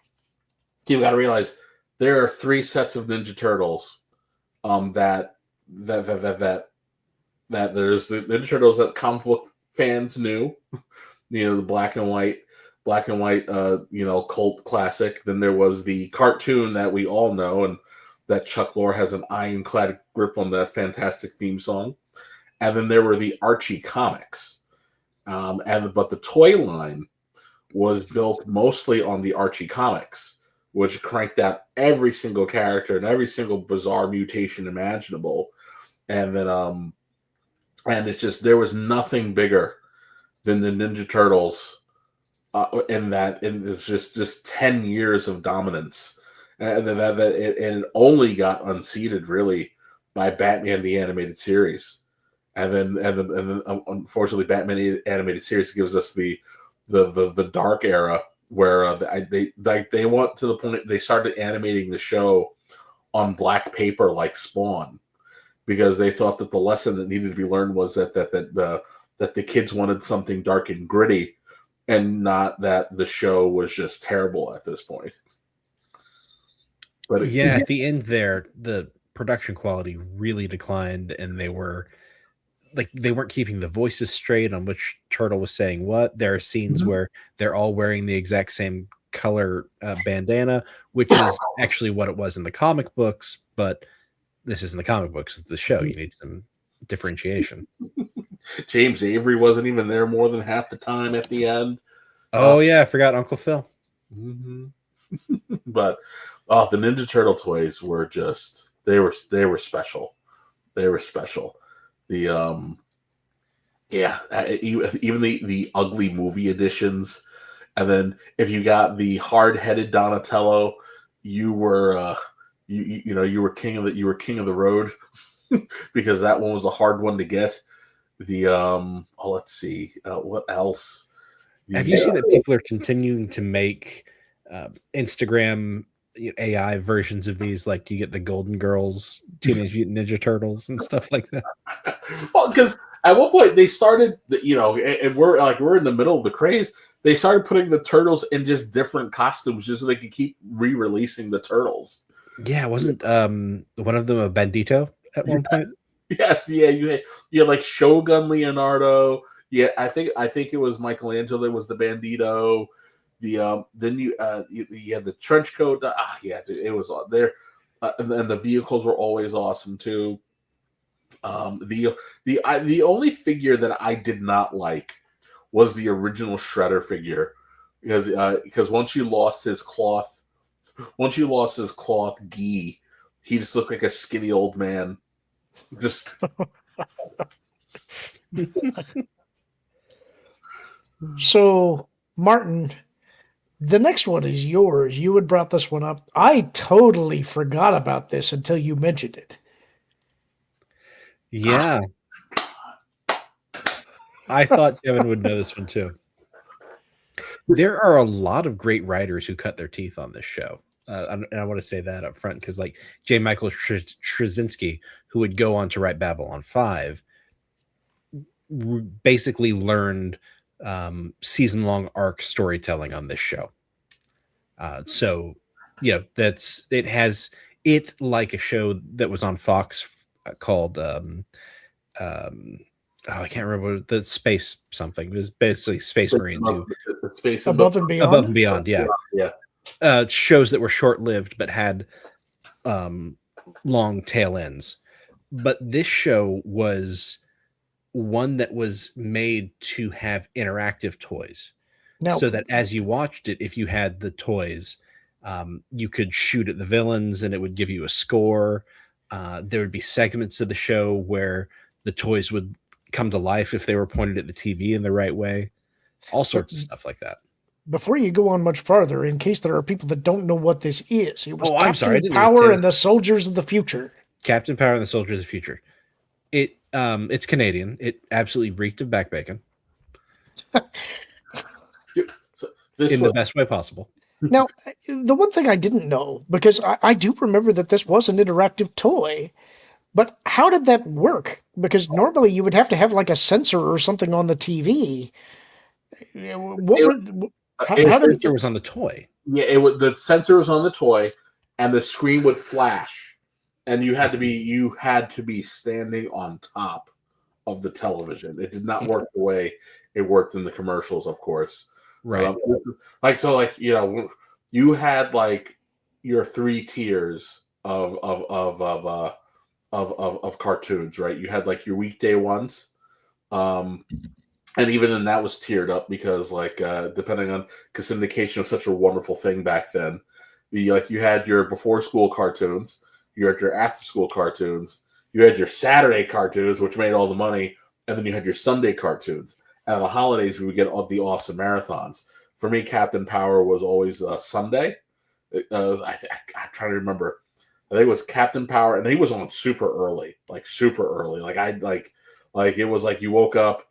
you got to realize there are 3 sets of Ninja Turtles. That there's the Ninja Turtles that comic book fans knew. the black and white, cult classic. Then there was the cartoon that we all know, and that Chuck Lorre has an ironclad grip on that fantastic theme song. And then there were the Archie comics, but the toy line was built mostly on the Archie comics, which cranked out every single character and every single bizarre mutation imaginable. And then, and it's just, there was nothing bigger than the Ninja Turtles in it's just 10 years of dominance. And then it only got unseated really by Batman the Animated Series. And then unfortunately, Batman Animated Series gives us the dark era where they went to the point they started animating the show on black paper like Spawn, because they thought that the lesson that needed to be learned was that the kids wanted something dark and gritty, and not that the show was just terrible at this point. But at the end there, the production quality really declined, and they weren't keeping the voices straight on which turtle was saying what. There are scenes where they're all wearing the exact same color bandana, which is actually what it was in the comic books, but this isn't the comic books, it's the show. You need some differentiation. James Avery wasn't even there more than half the time at the end. Oh yeah, I forgot Uncle Phil. Mm-hmm. But the Ninja Turtle toys were just they were special. They were special. The even the ugly movie editions, and then if you got the hard-headed Donatello, you were you were king of the road because that one was a hard one to get. The let's see, what else? Have you seen that people are continuing to make Instagram AI versions of these? Like, you get the Golden Girls, Teenage Mutant Ninja Turtles, and stuff like that. Well, because at one point they started, and we're in the middle of the craze. They started putting the turtles in just different costumes, just so they could keep re-releasing the turtles. Yeah, wasn't one of them a Bandito at one point? Yes, yeah, you had like Shogun Leonardo. Yeah, I think it was Michelangelo that was the Bandito. Then you had the trench coat. Dude, it was there, and the vehicles were always awesome too. The only figure that I did not like was the original Shredder figure, because once you lost his cloth gi, he just looked like a skinny old man. Just So, Martin, the next one is yours. You had brought this one up. I totally forgot about this until you mentioned it. Yeah. I thought Kevin would know this one too. There are a lot of great writers who cut their teeth on this show. And I want to say that up front, because like J. Michael Straczynski, who would go on to write Babylon 5, basically learned season-long arc storytelling on this show. So yeah, it has it like a show that was on Fox called I can't remember the space something. It was basically Space Marines who Space Above and Beyond. Above and Beyond, yeah. Shows that were short-lived but had long tail ends. But this show was one that was made to have interactive toys. Now, So that as you watched it, if you had the toys, you could shoot at the villains and it would give you a score. There would be segments of the show where the toys would come to life if they were pointed at the TV in the right way. All sorts of stuff like that. before you go on much farther, in case there are people that don't know what this is, it was Oh, I'm sorry, I Captain didn't even say Power that. and the Soldiers of the Future. Captain Power and the Soldiers of the Future. It's Canadian. It absolutely reeked of back bacon So this in was, the best way possible. Now, the one thing I didn't know, because I do remember that this was an interactive toy, but how did that work? Because normally you would have to have like a sensor or something on the TV. What were, how, it- how The did sensor was on the toy. yeah, the sensor was on the toy, and the screen would flash, and you had to be standing on top of the television. It did not work the way it worked in the commercials, of course. Right. Like so, like you had like your 3 tiers of cartoons, right? You had like your weekday ones, and even then that was tiered up because like depending on because syndication was such a wonderful thing back then. You had your before school cartoons, you had your after school cartoons, you had your Saturday cartoons, which made all the money, and then you had your Sunday cartoons. And on the holidays, we would get all the awesome marathons. For me, Captain Power was always Sunday. I'm trying to remember. I think it was Captain Power, and he was on super early. Like it was like you woke up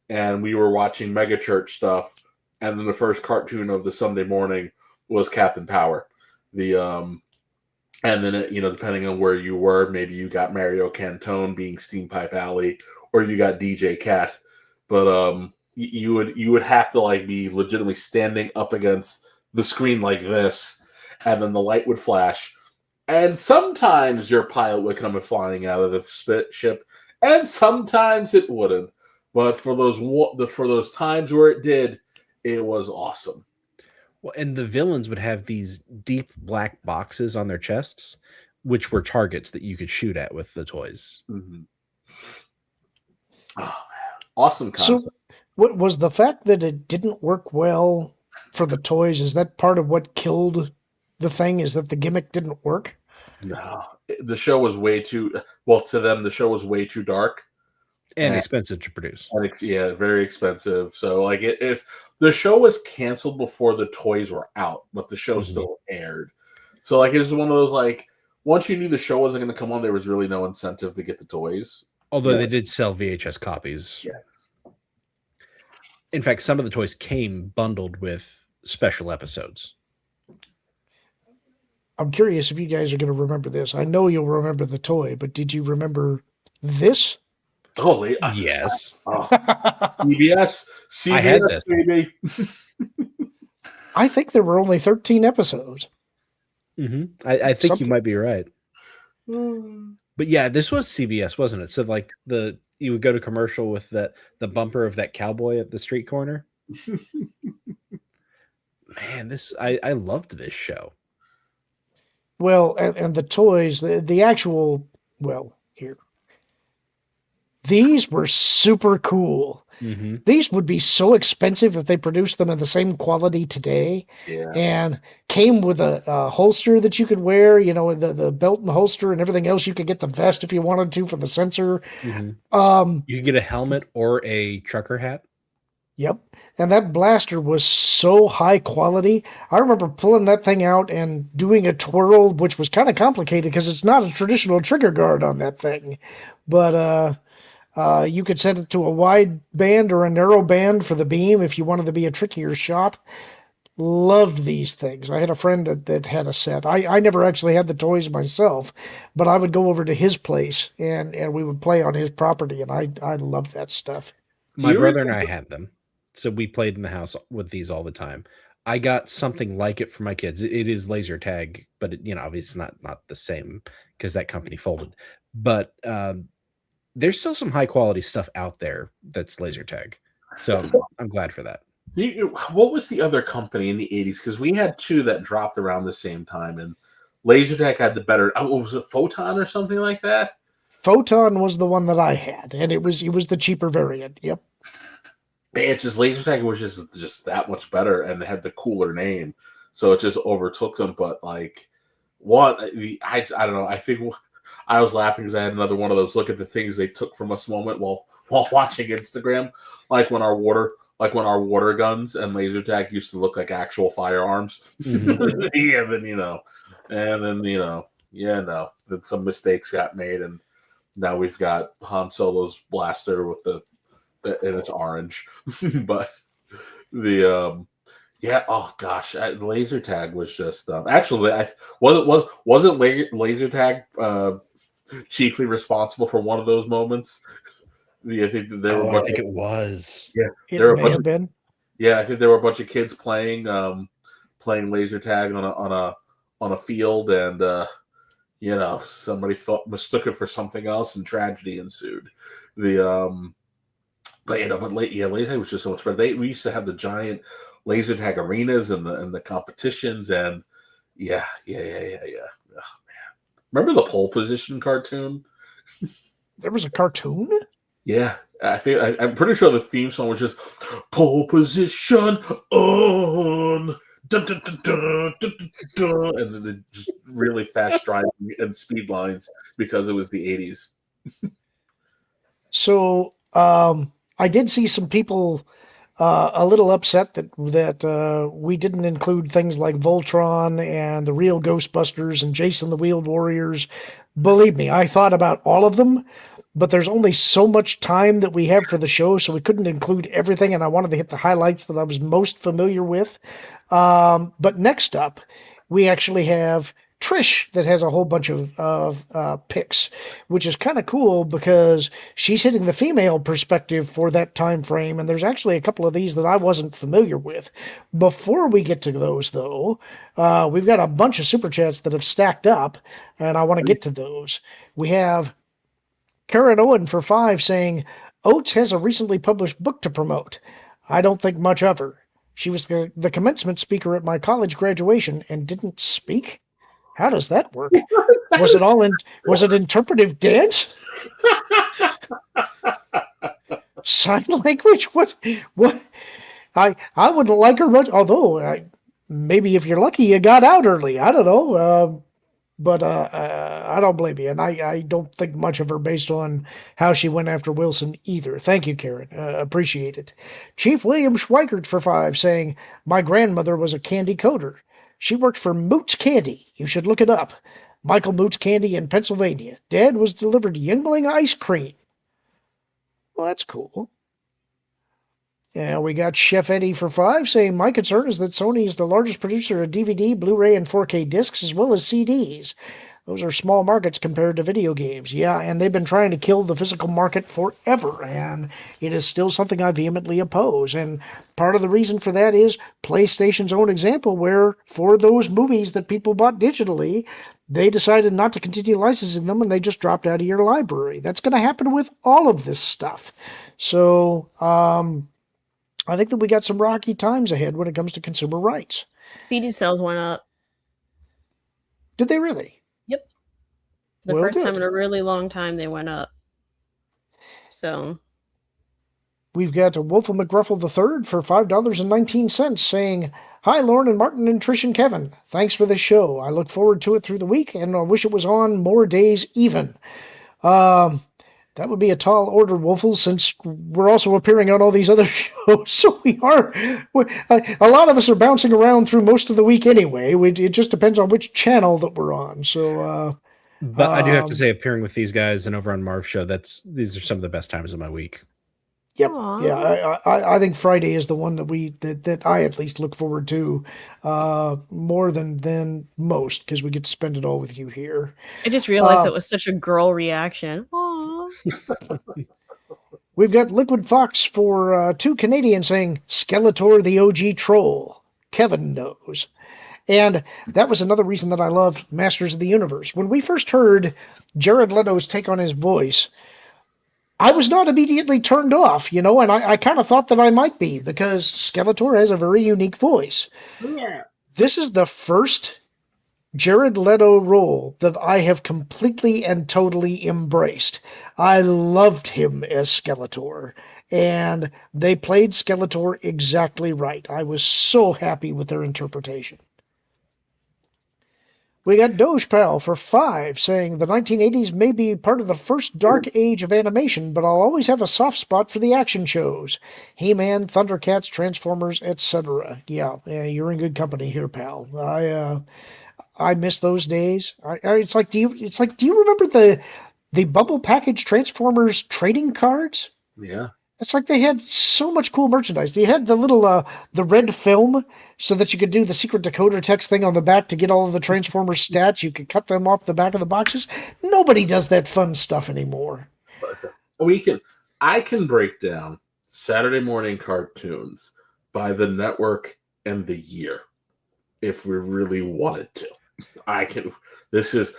and we were watching Mega Church stuff, and then the first cartoon of the Sunday morning was Captain Power. And then depending on where you were, maybe you got Mario Cantone being Steam Pipe Alley, or you got DJ Cat. But you would have to like be legitimately standing up against the screen like this, and then the light would flash, and sometimes your pilot would come flying out of the ship, and sometimes it wouldn't. But for those times where it did, it was awesome. Well, and the villains would have these deep black boxes on their chests, which were targets that you could shoot at with the toys. Mm-hmm. Oh man, awesome concept. So, what was the fact that it didn't work well for the toys? Is that part of what killed the thing? Is that the gimmick didn't work? No, the show was way too well to them. The show was way too dark and expensive to produce. Yeah, very expensive. So like the show was canceled before the toys were out, but the show still aired. So like it was one of those like once you knew the show wasn't going to come on, there was really no incentive to get the toys. Although they did sell VHS copies. Yes. In fact, some of the toys came bundled with special episodes. I'm curious if you guys are going to remember this. I know you'll remember the toy, but did you remember this? Holy yes. CBS, I had this. Baby. I think there were only 13 episodes. Mm-hmm. I think you might be right. But yeah, this was CBS, wasn't it? So like you would go to commercial with the bumper of that cowboy at the street corner. Man, I loved this show. Well, and the toys, the actual, well, here. These were super cool. Mm-hmm. These would be so expensive if they produced them in the same quality today. Yeah. And came with a holster that you could wear, the belt and the holster and everything else. You could get the vest if you wanted to for the sensor. Mm-hmm. You could get a helmet or a trucker hat. Yep. And that blaster was so high quality. I remember pulling that thing out and doing a twirl, which was kind of complicated because it's not a traditional trigger guard on that thing. But you could set it to a wide band or a narrow band for the beam if you wanted to be a trickier shot. Loved these things. I had a friend that had a set. I never actually had the toys myself, but I would go over to his place and we would play on his property, and I loved that stuff. My brother and I had them. So we played in the house with these all the time. I got something like it for my kids. It is laser tag, but obviously it's not the same because that company folded. But there's still some high quality stuff out there that's laser tag. So I'm glad for that. What was the other company in the 80s? Because we had two that dropped around the same time, and Lasertag had the better. What was it, Photon or something like that? Photon was the one that I had, and it was the cheaper variant. Yep. It's just Lasertag was just that much better, and they had the cooler name, so it just overtook them. But like, I don't know. I think I was laughing because I had another one of those look at the things they took from us moment while watching Instagram, like when our water guns and laser tag used to look like actual firearms. Mm-hmm. Then some mistakes got made, and now we've got Han Solo's blaster and it's orange. But oh gosh, laser tag was just actually wasn't laser tag chiefly responsible for one of those moments. I think it was. Yeah, it may have been. Yeah, I think there were a bunch of kids playing laser tag on a field, and somebody mistook it for something else, and tragedy ensued. But laser tag was just so much better. We used to have the giant laser tag arenas and the competitions, and yeah. Oh, man. Remember the pole position cartoon? There was a cartoon? Yeah, I'm pretty sure the theme song was just pole position on, dun, dun, dun, dun, dun, dun, dun, and then the just really fast driving and speed lines because it was the 80s. So I did see some people a little upset that we didn't include things like Voltron and the real Ghostbusters and Jason the Wheeled Warriors. Believe me, I thought about all of them, but there's only so much time that we have for the show, so we couldn't include everything, and I wanted to hit the highlights that I was most familiar with. But next up, we actually have Trish that has a whole bunch of picks, which is kind of cool because she's hitting the female perspective for that time frame, and there's actually a couple of these that I wasn't familiar with. Before we get to those, though, we've got a bunch of super chats that have stacked up, and I want to get to those. We have Karen Owen for 5 saying, Oates has a recently published book to promote. I don't think much of her. She was the commencement speaker at my college graduation and didn't speak? How does that work? Was it interpretive dance? Sign language? What? I wouldn't like her much, although maybe if you're lucky you got out early. I don't know. But I don't blame you, and I don't think much of her based on how she went after Wilson either. Thank you, Karen. Appreciate it. Chief William Schweikert for 5 saying, my grandmother was a candy coder. She worked for Moots Candy. You should look it up. Michael Moots Candy in Pennsylvania. Dad was delivered Yuengling ice cream. Well, that's cool. Yeah, we got Chef Eddie for 5 saying, my concern is that Sony is the largest producer of DVD, Blu-ray, and 4K discs, as well as CDs. Those are small markets compared to video games. Yeah, and they've been trying to kill the physical market forever, and it is still something I vehemently oppose. And part of the reason for that is PlayStation's own example, where for those movies that people bought digitally, they decided not to continue licensing them, and they just dropped out of your library. That's going to happen with all of this stuff. So, I think that we got some rocky times ahead when it comes to consumer rights. CD sales went up. Did they really? Yep. The first time in a really long time they went up. So we've got Wolfram McGruffle III for $5.19 saying, hi, Lorn and Martin and Trish and Kevin. Thanks for the show. I look forward to it through the week, and I wish it was on more days even. That would be a tall order, Wolfle, since we're also appearing on all these other shows. So a lot of us are bouncing around through most of the week anyway. It just depends on which channel that we're on. So, but I do have to say, appearing with these guys and over on Marv's show, these are some of the best times of my week. Yep. Aww. Yeah, I think Friday is the one that I at least look forward to more than most, because we get to spend it all with you here. I just realized that was such a girl reaction. Aww. We've got Liquid Fox for 2 Canadians saying, Skeletor the OG troll. Kevin knows. And that was another reason that I loved Masters of the Universe. When we first heard Jared Leto's take on his voice, I was not immediately turned off, and I kind of thought that I might be, because Skeletor has a very unique voice. Yeah. This is the first Jared Leto role that I have completely and totally embraced. I loved him as Skeletor, and they played Skeletor exactly right. I was so happy with their interpretation. We got Doge Pal for 5 saying, the 1980s may be part of the first dark age of animation, but I'll always have a soft spot for the action shows. He-Man, Thundercats, Transformers, etc. Yeah, you're in good company here, pal. I miss those days. It's like, do you remember the bubble package Transformers trading cards? Yeah. It's like they had so much cool merchandise. They had the little the red film so that you could do the secret decoder text thing on the back to get all of the Transformers stats. You could cut them off the back of the boxes. Nobody does that fun stuff anymore. I can break down Saturday morning cartoons by the network and the year if we really wanted to. I can. This is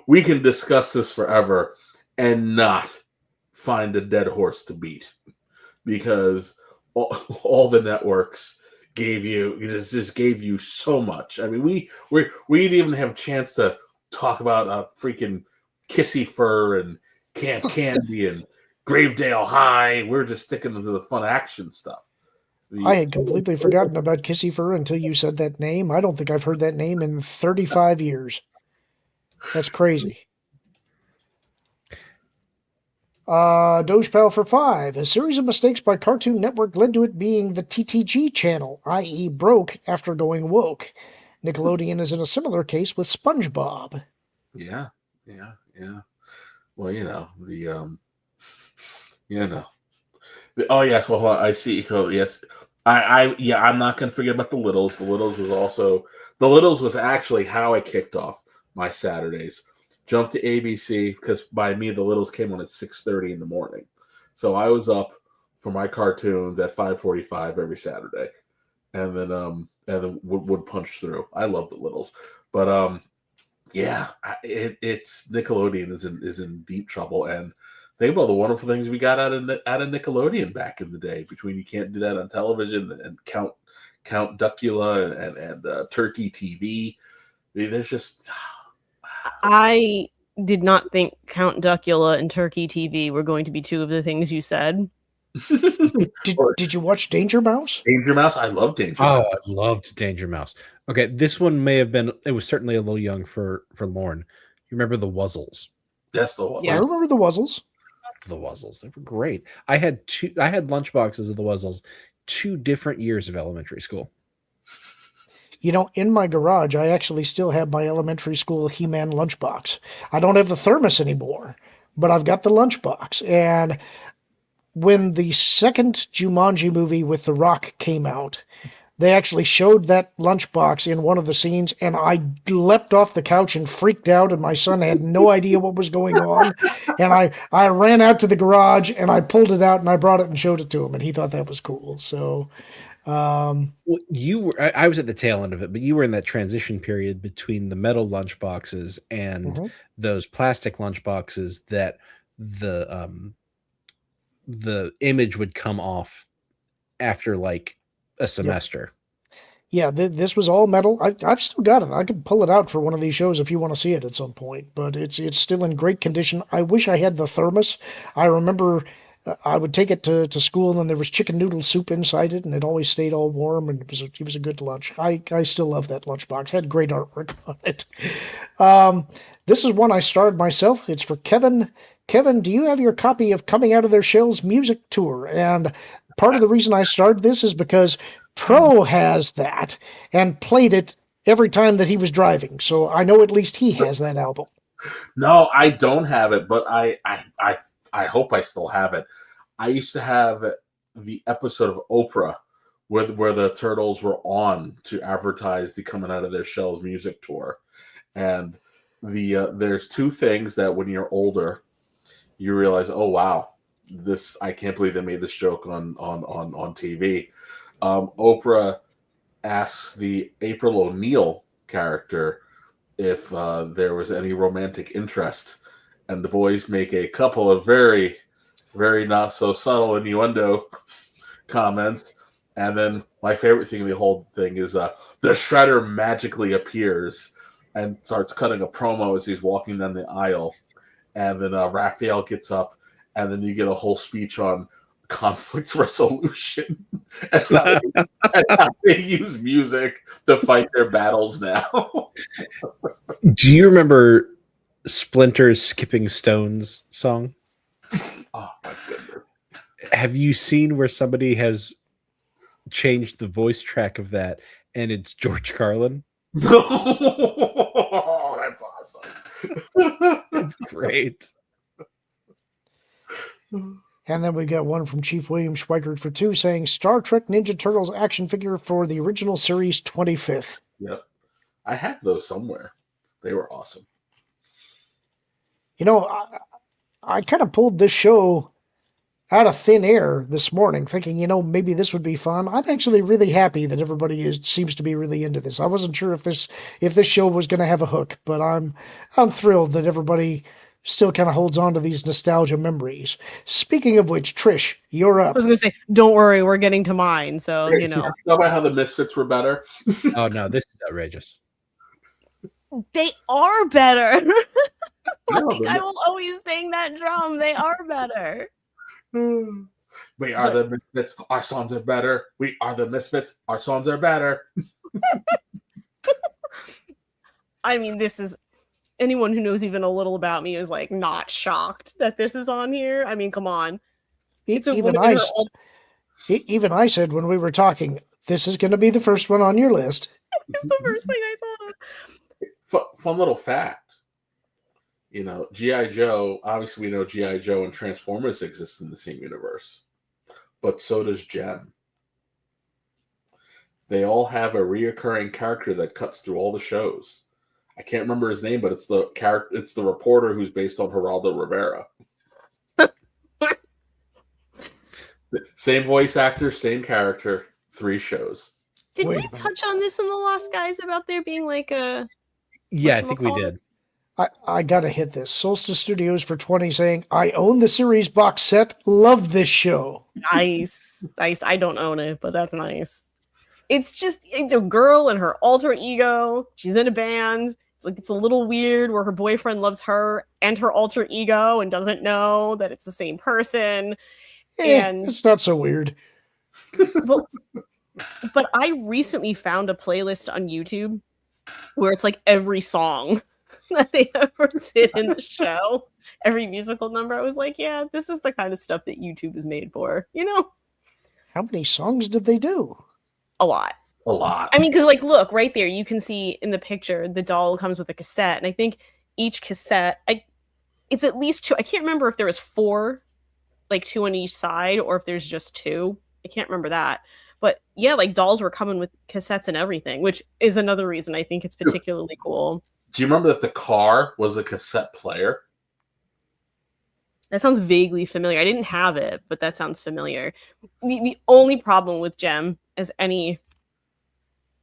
we can discuss this forever and not find a dead horse to beat, because all the networks gave you just gave you so much. I mean, we didn't even have a chance to talk about freaking Kissy Fur and Camp Candy and Gravedale High. We're just sticking to the fun action stuff. I had completely forgotten about Kissy Fur until you said that name. I don't think I've heard that name in 35 years. That's crazy. Dogepal for 5. A series of mistakes by Cartoon Network led to it being the TTG channel, i.e. broke after going woke. Nickelodeon is in a similar case with SpongeBob. Yeah. Well, oh yes, well I see. Oh, yes, I'm not gonna forget about the Littles. The Littles was actually how I kicked off my Saturdays. Jumped to ABC because by me the Littles came on at 6:30 in the morning, so I was up for my cartoons at 5:45 every Saturday, and then would punch through. I love the Littles, but it's Nickelodeon is in deep trouble. And think about the wonderful things we got out of Nickelodeon back in the day. Between You Can't Do That on Television and Count Duckula and Turkey TV. I mean, there's just. I did not think Count Duckula and Turkey TV were going to be two of the things you said. Did you watch Danger Mouse? Danger Mouse? I love Danger Mouse. Oh, I loved Danger Mouse. Okay, this one may have been. It was certainly a little young for Lorn. You remember the Wuzzles? Yes, the Wuzzles. I remember the Wuzzles. Loved the Wuzzles. They were great. I had lunchboxes of the Wuzzles 2 different years of elementary school. In my garage, I actually still have my elementary school He-Man lunchbox. I don't have the thermos anymore, but I've got the lunchbox. And when the second Jumanji movie with The Rock came out, they actually showed that lunchbox in one of the scenes, and I leapt off the couch and freaked out, and my son had no idea what was going on. And I ran out to the garage, and I pulled it out, and I brought it and showed it to him, and he thought that was cool. So... well, I was at the tail end of it, but you were in that transition period between the metal lunchboxes and those plastic lunchboxes that the image would come off after like a semester. Yeah, this was all metal. I've still got it. I could pull it out for one of these shows if you want to see it at some point, but it's still in great condition. I wish I had the thermos. I remember I would take it to school, and there was chicken noodle soup inside it, and it always stayed all warm, and it was a good lunch. I still love that lunchbox. It had great artwork on it. This is one I starred myself. It's for Kevin. Kevin, do you have your copy of Coming Out of Their Shells music tour? And part of the reason I started this is because Pro has that and played it every time that he was driving. So I know at least he has that album. No, I don't have it, but I hope I still have it. I used to have the episode of Oprah where the Turtles were on to advertise the Coming Out of Their Shells music tour. And there's 2 things that when you're older, you realize, oh wow, I can't believe they made this joke on TV. Oprah asks the April O'Neil character if there was any romantic interest, and the boys make a couple of very, very not so subtle innuendo comments. And then my favorite thing of the whole thing is the Shredder magically appears and starts cutting a promo as he's walking down the aisle. And then Raphael gets up, and then you get a whole speech on conflict resolution and how they use music to fight their battles now. Do you remember Splinter's Skipping Stones song? Oh my goodness. Have you seen where somebody has changed the voice track of that and it's George Carlin? Oh, that's awesome. It's great. And then we got one from Chief William Schweikert for 2 saying Star Trek Ninja Turtles action figure for the original series 25th. Yep. I have those somewhere. They were awesome. I kind of pulled this show out of thin air this morning thinking, maybe this would be fun. I'm actually really happy that everybody seems to be really into this. I wasn't sure if this show was going to have a hook, but I'm thrilled that everybody still kind of holds on to these nostalgia memories. Speaking of which, Trish, you're I up. was gonna say, don't worry, we're getting to mine. So you know, Talk about how the Misfits were better. Oh no, this is outrageous. they are better. No, Like, I will always bang that drum. They are better. We are the Misfits. Our songs are better. We are the Misfits. Our songs are better. I mean, this is anyone who knows even a little about me is like not shocked that this is on here. I mean, come on. It's a Even woman in her even I said when we were talking, this is going to be the first one on your list. It's the first thing I thought of. Fun little fact. You know, G.I. Joe, obviously we know G.I. Joe and Transformers exist in the same universe. But so does Gem. They all have a reoccurring character that cuts through all the shows. I can't remember his name, but it's the character. It's the reporter who's based on Geraldo Rivera. Same voice actor, same character, 3 shows. Did Wait we a minute. touch on this in the Lost Guys about there being like a Yeah, I think we whatchamacallit? did. I got to hit this. Solstice Studios for 20 saying, I own the series box set. Love this show. Nice. I don't own it, but that's nice. It's a girl and her alter ego. She's in a band. It's a little weird where her boyfriend loves her and her alter ego and doesn't know that it's the same person. And It's not so weird. but I recently found a playlist on YouTube where it's like every song that they ever did in the show, every musical number. I was like, yeah, this is the kind of stuff that YouTube is made for, you know? How many songs did they do? A lot. A lot. I mean, because like, look right there, you can see in the picture the doll comes with a cassette, and I think each cassette, it's at least 2. I can't remember if there was 4, like 2 on each side, or if there's just 2. I can't remember that. But yeah, like dolls were coming with cassettes and everything, which is another reason I think it's particularly cool. Do you remember that the car was a cassette player? That sounds vaguely familiar. I didn't have it, but that sounds familiar. The only problem with Gem, as any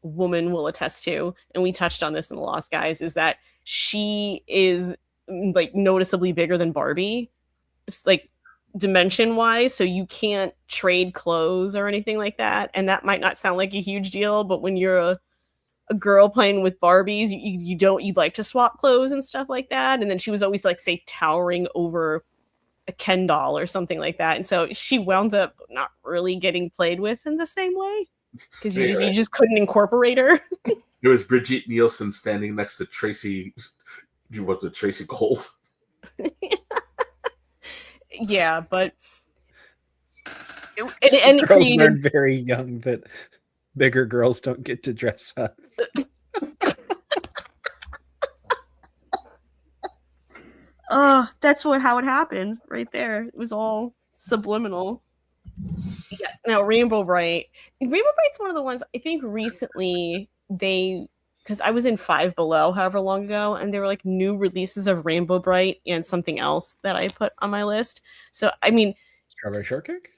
woman will attest to, and we touched on this in the Lost Guys, is that she is like noticeably bigger than Barbie. It's like dimension wise, so you can't trade clothes or anything like that. And that might not sound like a huge deal, but when you're a girl playing with Barbies, you'd like to swap clothes and stuff like that. And then she was always like, say, towering over a Ken doll or something like that. And so she wound up not really getting played with in the same way because you just couldn't incorporate her. It was Brigitte Nielsen standing next to Tracy. What's it? Tracy Gold. Yeah, but and it Girls created learn very young that bigger girls don't get to dress up. that's how it happened right there. It was all subliminal. Yes. Now Rainbow Bright. Rainbow Bright's one of the ones I think recently because I was in Five Below however long ago, and there were like new releases of Rainbow Bright and something else that I put on my list. So I mean, Strawberry shortcake?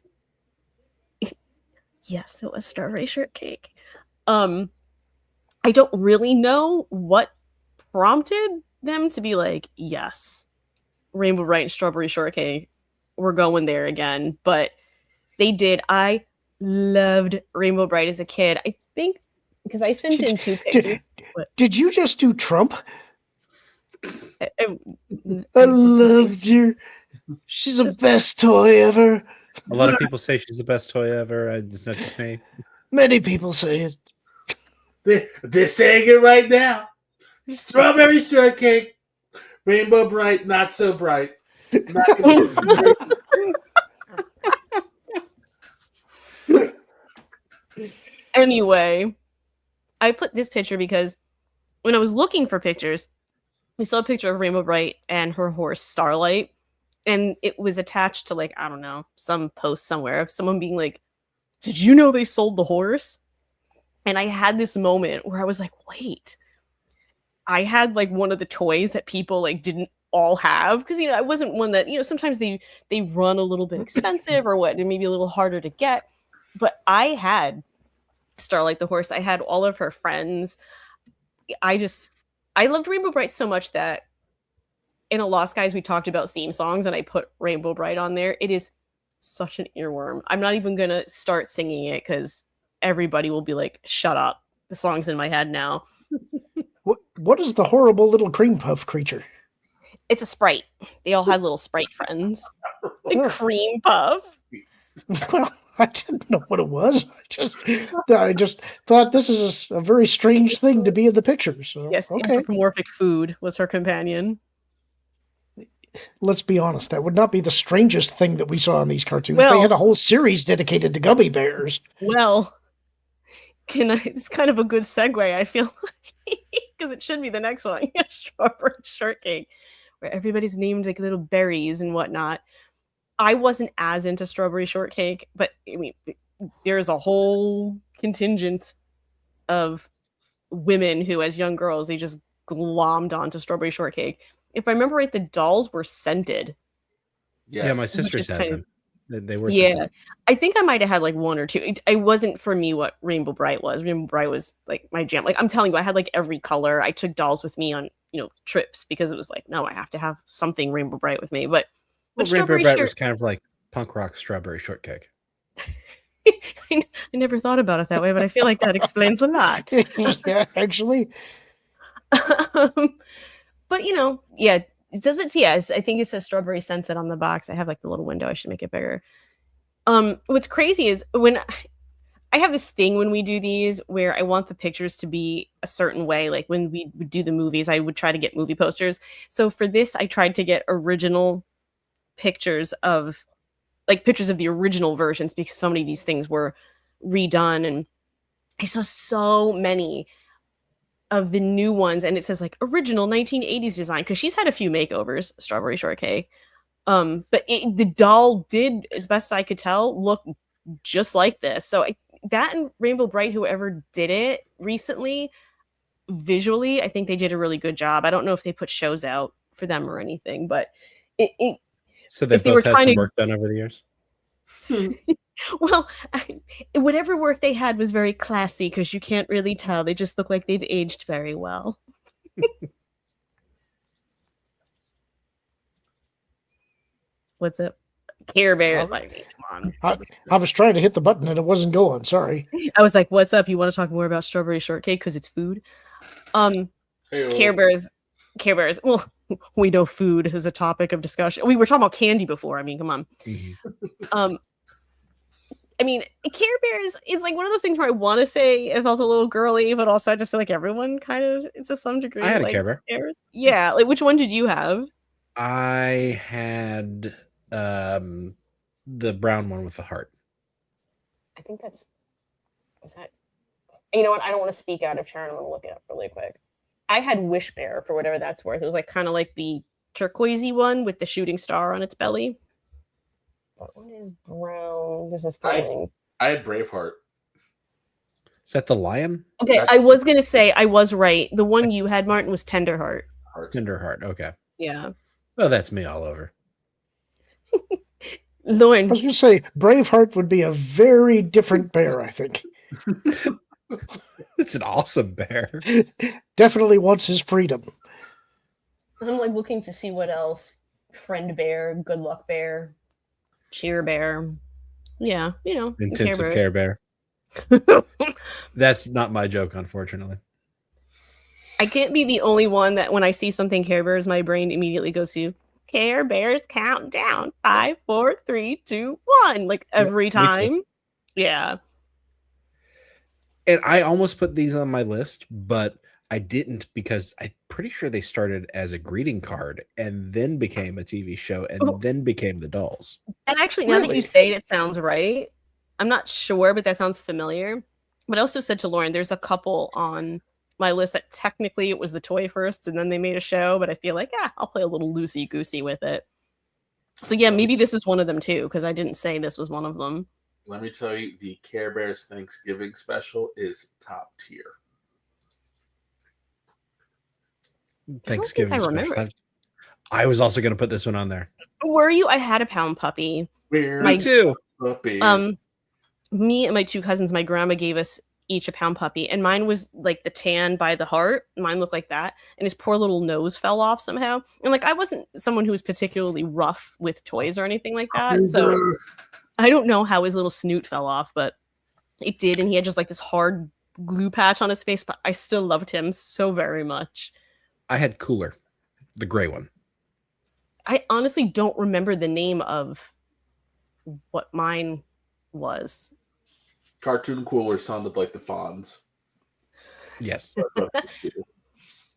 yes, it was Strawberry Shortcake. I don't really know what prompted them to be like, yes, Rainbow Bright and Strawberry Shortcake, we're going there again. But they did. I loved Rainbow Bright as a kid. I think because I sent in 2 pictures. Did you just do Trump? I I loved her. She's the best toy ever. A lot of people say she's the best toy ever. It's not just me. Many people say it. They're saying it right now. Strawberry shortcake, Rainbow Bright, not so bright. Anyway, I put this picture because when I was looking for pictures, we saw a picture of Rainbow Bright and her horse Starlight, and it was attached to like, I don't know, some post somewhere of someone being like, did you know they sold the horse? And I had this moment where I was like, wait, I had like one of the toys that people like didn't all have, because I wasn't one that, sometimes they run a little bit expensive or what, and maybe a little harder to get. But I had Starlight the horse. I had all of her friends. I loved Rainbow Bright so much that in a Lost Guys, we talked about theme songs, and I put Rainbow Bright on there. It is such an earworm. I'm not even gonna start singing it because everybody will be like, "Shut up!" The song's in my head now. What is the horrible little cream puff creature? It's a sprite. They all had little sprite friends. A Ugh. cream puff. Well, I didn't know what it was. I just thought this is a very strange thing to be in the picture. So Yes, okay, anthropomorphic food was her companion. let's be honest. That would not be the strangest thing that we saw in these cartoons. Well- They had a whole series dedicated to gummy bears. Well, it's kind of a good segue, I feel like, because it should be the next one. Yeah, Strawberry Shortcake, where everybody's named like little berries and whatnot. I wasn't as into Strawberry Shortcake, but I mean, there's a whole contingent of women who, as young girls, they just glommed onto Strawberry Shortcake. If I remember right, the dolls were scented. Yes. Yeah, my Which sisters is had kind them. They were. Yeah, I think I might have had like one or two. It wasn't for me what Rainbow Bright was. Rainbow Bright was like my jam. Like I'm telling you, I had like every color. I took dolls with me on trips because it was like, no, I have to have something Rainbow Bright with me. But Well, Rainbow Bright was kind of like punk rock Strawberry Shortcake. I never thought about it that way, but I feel like that explains a lot. Yeah, actually. But yeah, it doesn't. Yes, I think it says strawberry scented on the box. I have like the little window. I should make it bigger. What's crazy is when I have this thing when we do these where I want the pictures to be a certain way. Like when we would do the movies, I would try to get movie posters. So for this, I tried to get original pictures of the original versions because so many of these things were redone, and I saw so many of the new ones, and it says like original 1980s design because she's had a few makeovers, Strawberry Shortcake. But the doll did, as best I could tell, look just like this. So that and Rainbow Bright, whoever did it recently, visually, I think they did a really good job. I don't know if they put shows out for them or anything, but So they if they were both had trying some to- work done over the years. well, whatever work they had was very classy because you can't really tell. They just look like they've aged very well. What's up? Care Bears, like, come on. I was trying to hit the button and it wasn't going. Sorry. I was like, what's up? You want to talk more about Strawberry Shortcake because it's food? Care Bears. Well, we know food is a topic of discussion. We were talking about candy before. I mean, come on. Mm-hmm. I mean, Care Bears is like one of those things where I want to say it felt a little girly, but also I just feel like everyone kind of, to some degree, I had a liked Care Bear. Bears. Yeah, like which one did you have? I had the brown one with the heart. I think was that. You know what? I don't want to speak out of turn. I'm gonna look it up really quick. I had Wish Bear for whatever that's worth. It was like kind of like the turquoisey one with the shooting star on its belly. What one is brown? This is the thing. I had Braveheart. Is that the lion? Okay, I was gonna say I was right. The one you had, Martin, was Tenderheart. Tender heart. Okay. Yeah. Oh, that's me all over. Lorn. I was going to say Braveheart would be a very different bear, I think. It's an awesome bear. Definitely wants his freedom. I'm like looking to see what else. Friend Bear, Good Luck Bear, Cheer Bear. Yeah, Intensive Care Bear. That's not my joke, unfortunately. I can't be the only one that when I see something Care Bears, my brain immediately goes to Care Bears countdown 5, 4, 3, 2, 1. Like every time. Yeah. And I almost put these on my list, but I didn't because I'm pretty sure they started as a greeting card and then became a TV show and then became the dolls. And actually, now that you say it, it sounds right. I'm not sure, but that sounds familiar. But I also said to Lauren, there's a couple on my list that technically it was the toy first and then they made a show, but I feel like, I'll play a little loosey-goosey with it. So yeah, maybe this is one of them too, because I didn't say this was one of them. Let me tell you, the Care Bears Thanksgiving special is top tier. Thanksgiving I special. remember it. I was also going to put this one on there. Were you? I had a pound puppy. Where My- Me too. puppy? Me and my two cousins, my grandma gave us each a pound puppy, and mine was like the tan by the heart. Mine looked like that, and his poor little nose fell off somehow. And like I wasn't someone who was particularly rough with toys or anything like that, so I don't know how his little snoot fell off, but it did, and he had just like this hard glue patch on his face. But I still loved him so very much. I had Cooler, the gray one. I honestly don't remember the name of what mine was. Cartoon Cooler sounded like the Fonz. Yes.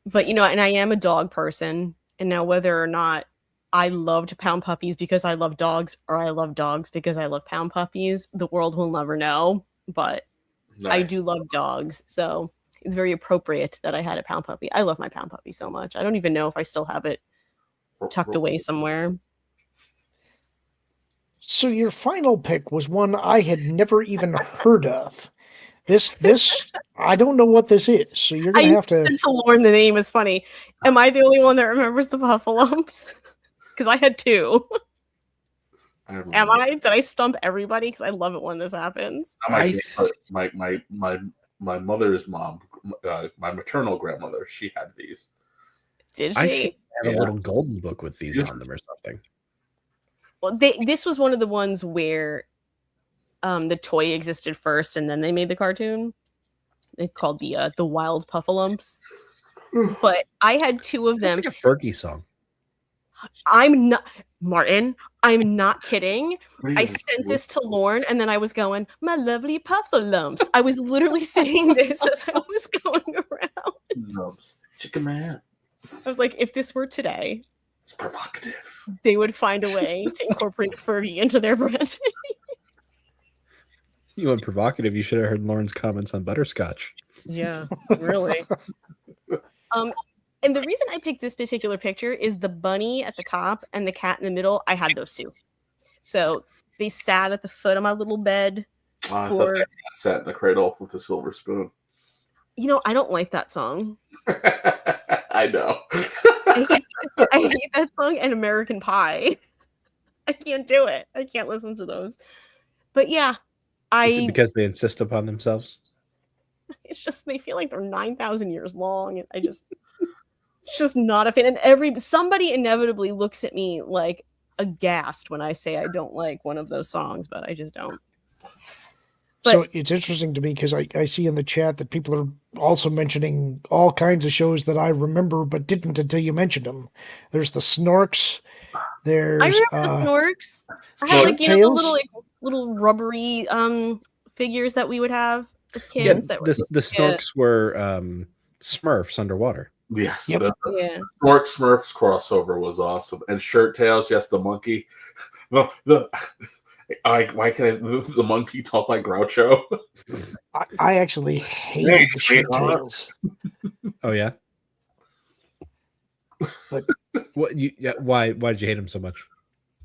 But, and I am a dog person. And now whether or not I loved pound puppies because I love dogs or I love dogs because I love pound puppies, the world will never know. But I do love dogs. So it's very appropriate that I had a pound puppy. I love my pound puppy so much. I don't even know if I still have it tucked away somewhere. So your final pick was one I had never even heard of. This I don't know what this is. So you're gonna have to. To Lorn, the name is funny. Am I the only one that remembers the Puffalumps? Because I had two. Am I? Did I stump everybody? Because I love it when this happens. My mother's mom, my maternal grandmother, she had these. Did she? I think I had a little golden book with these on them or something. Well, this was one of the ones where the toy existed first, and then they made the cartoon. It's called the Wild Puffalumps. But I had two of them. It's like a Fergie song. I'm not, Martin. I'm not kidding. I sent this to Lorn, and then I was going, "My lovely Puffalumps." I was literally saying this as I was going around. Chicken man. I was like, if this were today, it's provocative. They would find a way to incorporate Fergie into their branding. You went provocative. You should have heard Lauren's comments on butterscotch. Yeah, really. And the reason I picked this particular picture is the bunny at the top and the cat in the middle. I had those two. So they sat at the foot of my little bed. I thought that cat sat in the cradle with a silver spoon. I don't like that song. I know. I hate that song and American Pie. I can't do it. I can't listen to those. But yeah, Is it because they insist upon themselves? It's just they feel like they're 9,000 years long. And it's just not a fan. And somebody inevitably looks at me like aghast when I say I don't like one of those songs, but I just don't. So it's interesting to me because I see in the chat that people are also mentioning all kinds of shows that I remember but didn't until you mentioned them. There's the Snorks. I remember the Snorks. I had the little rubbery figures that we would have as kids. Yeah, the Snorks were Smurfs underwater. Yes. Yep. The Smurfs crossover was awesome. And Shirt Tails, yes, the monkey. Why can't the monkey talk like Groucho? I actually hated the Shirt Tails. Oh yeah. But why did you hate him so much?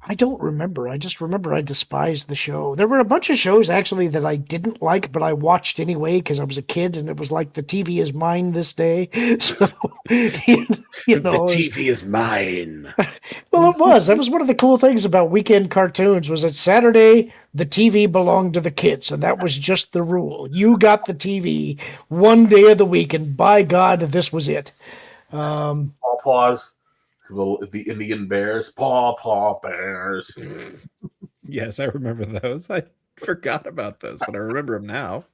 I don't remember. I just remember I despised the show. There were a bunch of shows actually that I didn't like, but I watched anyway because I was a kid, and it was like the TV is mine this day. So the TV is mine. Well, it was. That was one of the cool things about weekend cartoons was that Saturday the TV belonged to the kids, and that was just the rule. You got the TV one day of the week, and by God, this was it. Pause. The Indian bears, paw bears. Yes, I remember those. I forgot about those, but I remember them now.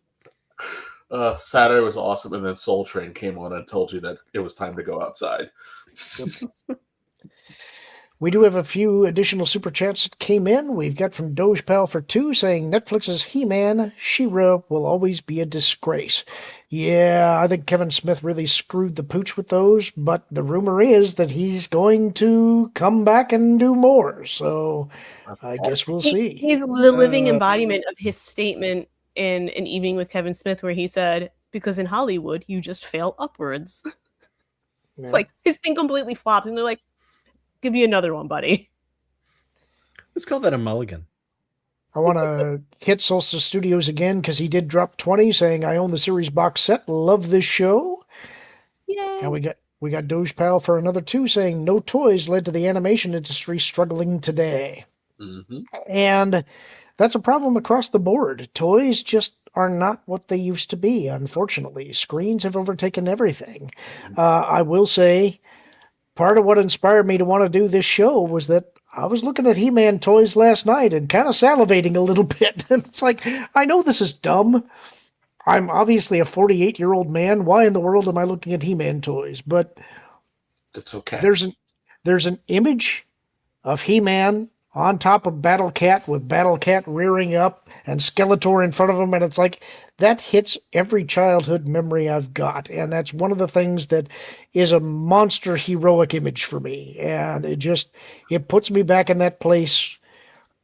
Saturday was awesome, and then Soul Train came on and told you that it was time to go outside. We do have a few additional super chats that came in. We've got from Doge Pal for 2 saying Netflix's He-Man, She-Ra will always be a disgrace. Yeah, I think Kevin Smith really screwed the pooch with those, but the rumor is that he's going to come back and do more. So I guess we'll see. He's the living embodiment of his statement in An Evening with Kevin Smith where he said, because in Hollywood, you just fail upwards. Yeah. It's like his thing completely flopped, and they're like, give you another one, buddy. Let's call that a mulligan. I want to hit Solstice Studios again because he did drop 20 saying, I own the series box set. Love this show. Yeah. And we got Doge Pal for another 2 saying, no toys led to the animation industry struggling today. Mm-hmm. And that's a problem across the board. Toys just are not what they used to be, unfortunately. Screens have overtaken everything. I will say part of what inspired me to want to do this show was that I was looking at He-Man toys last night and kind of salivating a little bit. And it's like, I know this is dumb. I'm obviously a 48-year-old man. Why in the world am I looking at He-Man toys? But It's okay. there's an image of He-Man on top of Battle Cat with Battle Cat rearing up and Skeletor in front of him, and it's like that hits every childhood memory I've got, and that's one of the things that is a monster heroic image for me, and it puts me back in that place.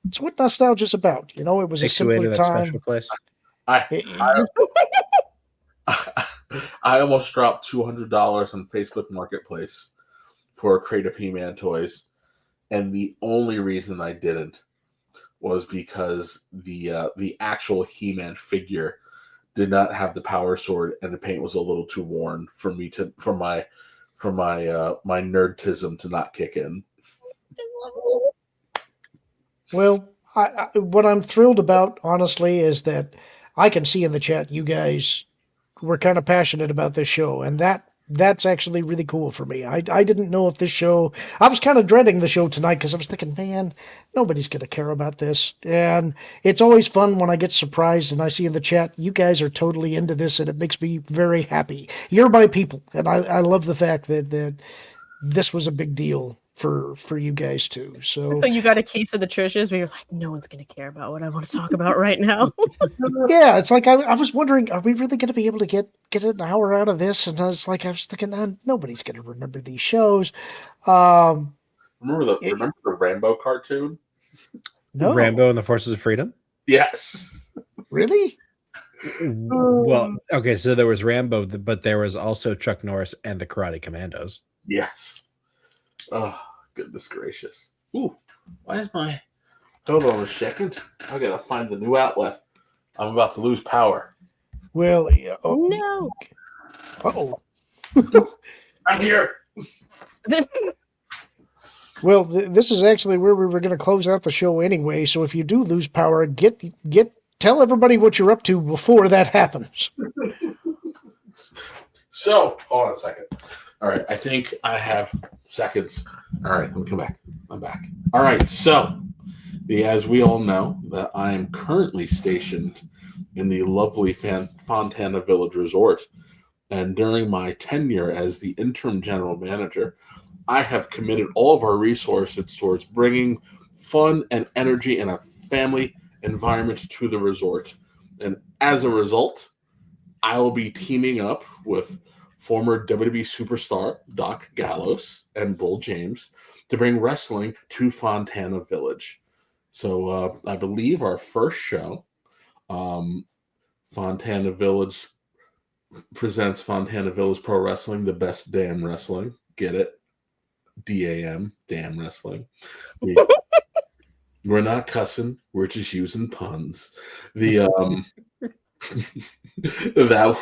It's what nostalgia's about, you know. It was Takes a you into simpler that time. special place. I I almost dropped $200 on Facebook Marketplace for Creative He-Man toys, and the only reason I didn't was because the actual He-Man figure did not have the power sword, and the paint was a little too worn for me to my nerdtism to not kick in. Well, what I'm thrilled about, honestly, is that I can see in the chat you guys were kind of passionate about this show, and that's actually really cool for me. I didn't know if this show. I was kind of dreading the show tonight because I was thinking, man, nobody's gonna care about this, and it's always fun when I get surprised and I see in the chat you guys are totally into this, and it makes me very happy. You're my people, and I love the fact that this was a big deal for you guys too. So you got a case of the Trishas where you're like, no one's going to care about what I want to talk about right now. Yeah, it's like I was wondering, are we really going to be able to get an hour out of this? And I was thinking, nobody's going to remember these shows. Remember the Rambo cartoon? No, Rambo and the Forces of Freedom? Yes. Really? Well, okay, so there was Rambo, but there was also Chuck Norris and the Karate Commandos. Yes. Oh, goodness gracious. Ooh, why is my... Hold on a second. I gotta find the new outlet. I'm about to lose power. Well, No. Uh-oh. I'm here. Well, this is actually where we were going to close out the show anyway. So if you do lose power, tell everybody what you're up to before that happens. So, hold on a second. All right, I think I have seconds. All right, let me come back. I'm back. All right, so as we all know, that I am currently stationed in the lovely Fontana Village Resort, and during my tenure as the interim general manager, I have committed all of our resources towards bringing fun and energy and a family environment to the resort. And as a result, I will be teaming up with former WWE superstar Doc Gallows and Bull James to bring wrestling to Fontana Village. So I believe our first show, Fontana Village presents Fontana Village Pro Wrestling, the best damn wrestling. Get it? DAM, damn wrestling. We're not cussing. We're just using puns. That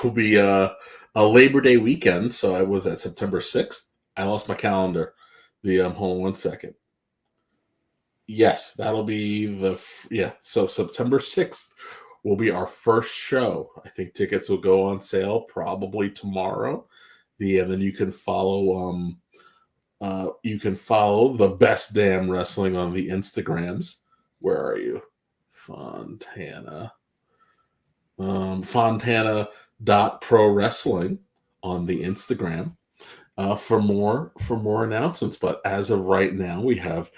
will be a Labor Day weekend. So I was at September 6th. I lost my calendar. Hold on one second. Yes, that'll be so September 6th will be our first show. I think tickets will go on sale probably tomorrow. And then you can follow the best damn wrestling on the Instagrams. Where are you? Fontana. Fontana.pro wrestling on the Instagram for more announcements. But as of right now, we have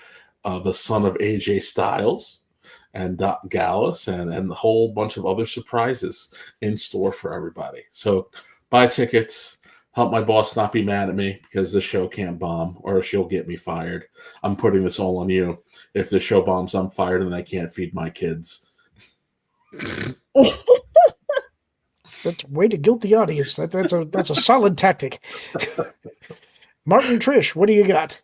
the son of AJ Styles and Doc Gallows and a whole bunch of other surprises in store for everybody. So buy tickets. Help my boss not be mad at me because this show can't bomb or she'll get me fired. I'm putting this all on you. If the show bombs, I'm fired and I can't feed my kids. That's a way to guilt the audience. That's a solid tactic. Martin, Trish, what do you got?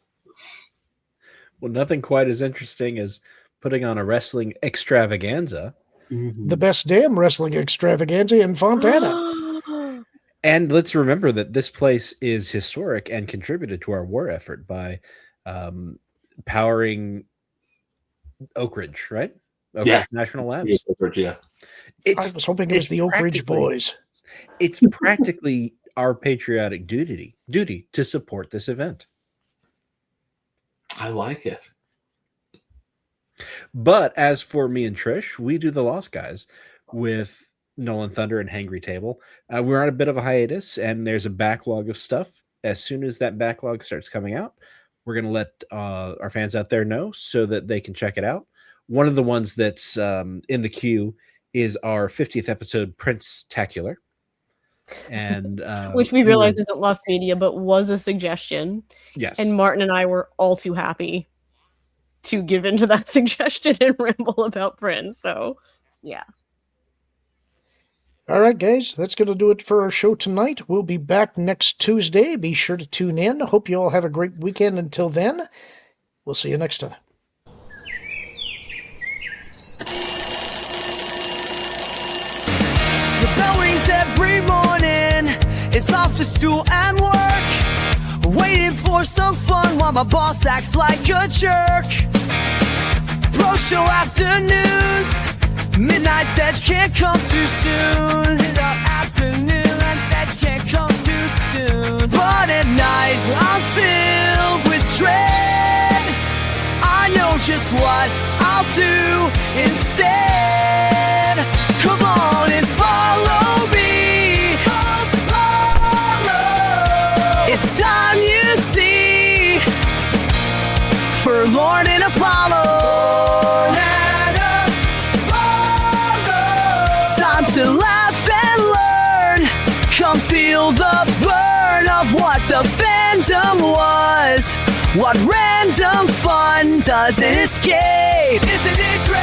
Well, nothing quite as interesting as putting on a wrestling extravaganza. The best damn wrestling extravaganza in Fontana. And let's remember that this place is historic and contributed to our war effort by powering Oak Ridge, right? Oakridge National Labs. Yeah. I was hoping it was the Oak Ridge Boys. It's practically our patriotic duty to support this event. I like it. But as for me and Trish, we do the Lost Guys with Nolan Thunder and Hangry Table. We're on a bit of a hiatus, and there's a backlog of stuff. As soon as that backlog starts coming out, we're going to let our fans out there know so that they can check it out. One of the ones that's in the queue is our 50th episode, Prince-tacular. And which we realize isn't Lost Media, but was a suggestion. Yes. And Martin and I were all too happy to give into that suggestion and ramble about Prince. So, yeah. All right, guys, that's going to do it for our show tonight. We'll be back next Tuesday. Be sure to tune in. Hope you all have a great weekend. Until then, we'll see you next time. The bell rings every morning. It's off to school and work. Waiting for some fun while my boss acts like a jerk. Pro show afternoons. Midnight's edge can't come too soon. The afternoon's edge can't come too soon. But at night I'm filled with dread. I know just what I'll do instead. Come on and follow me. It's time you see for Lorn and Apollo. Time to laugh and learn. Come feel the burn of what the fandom was. What random fun doesn't escape. Isn't it great?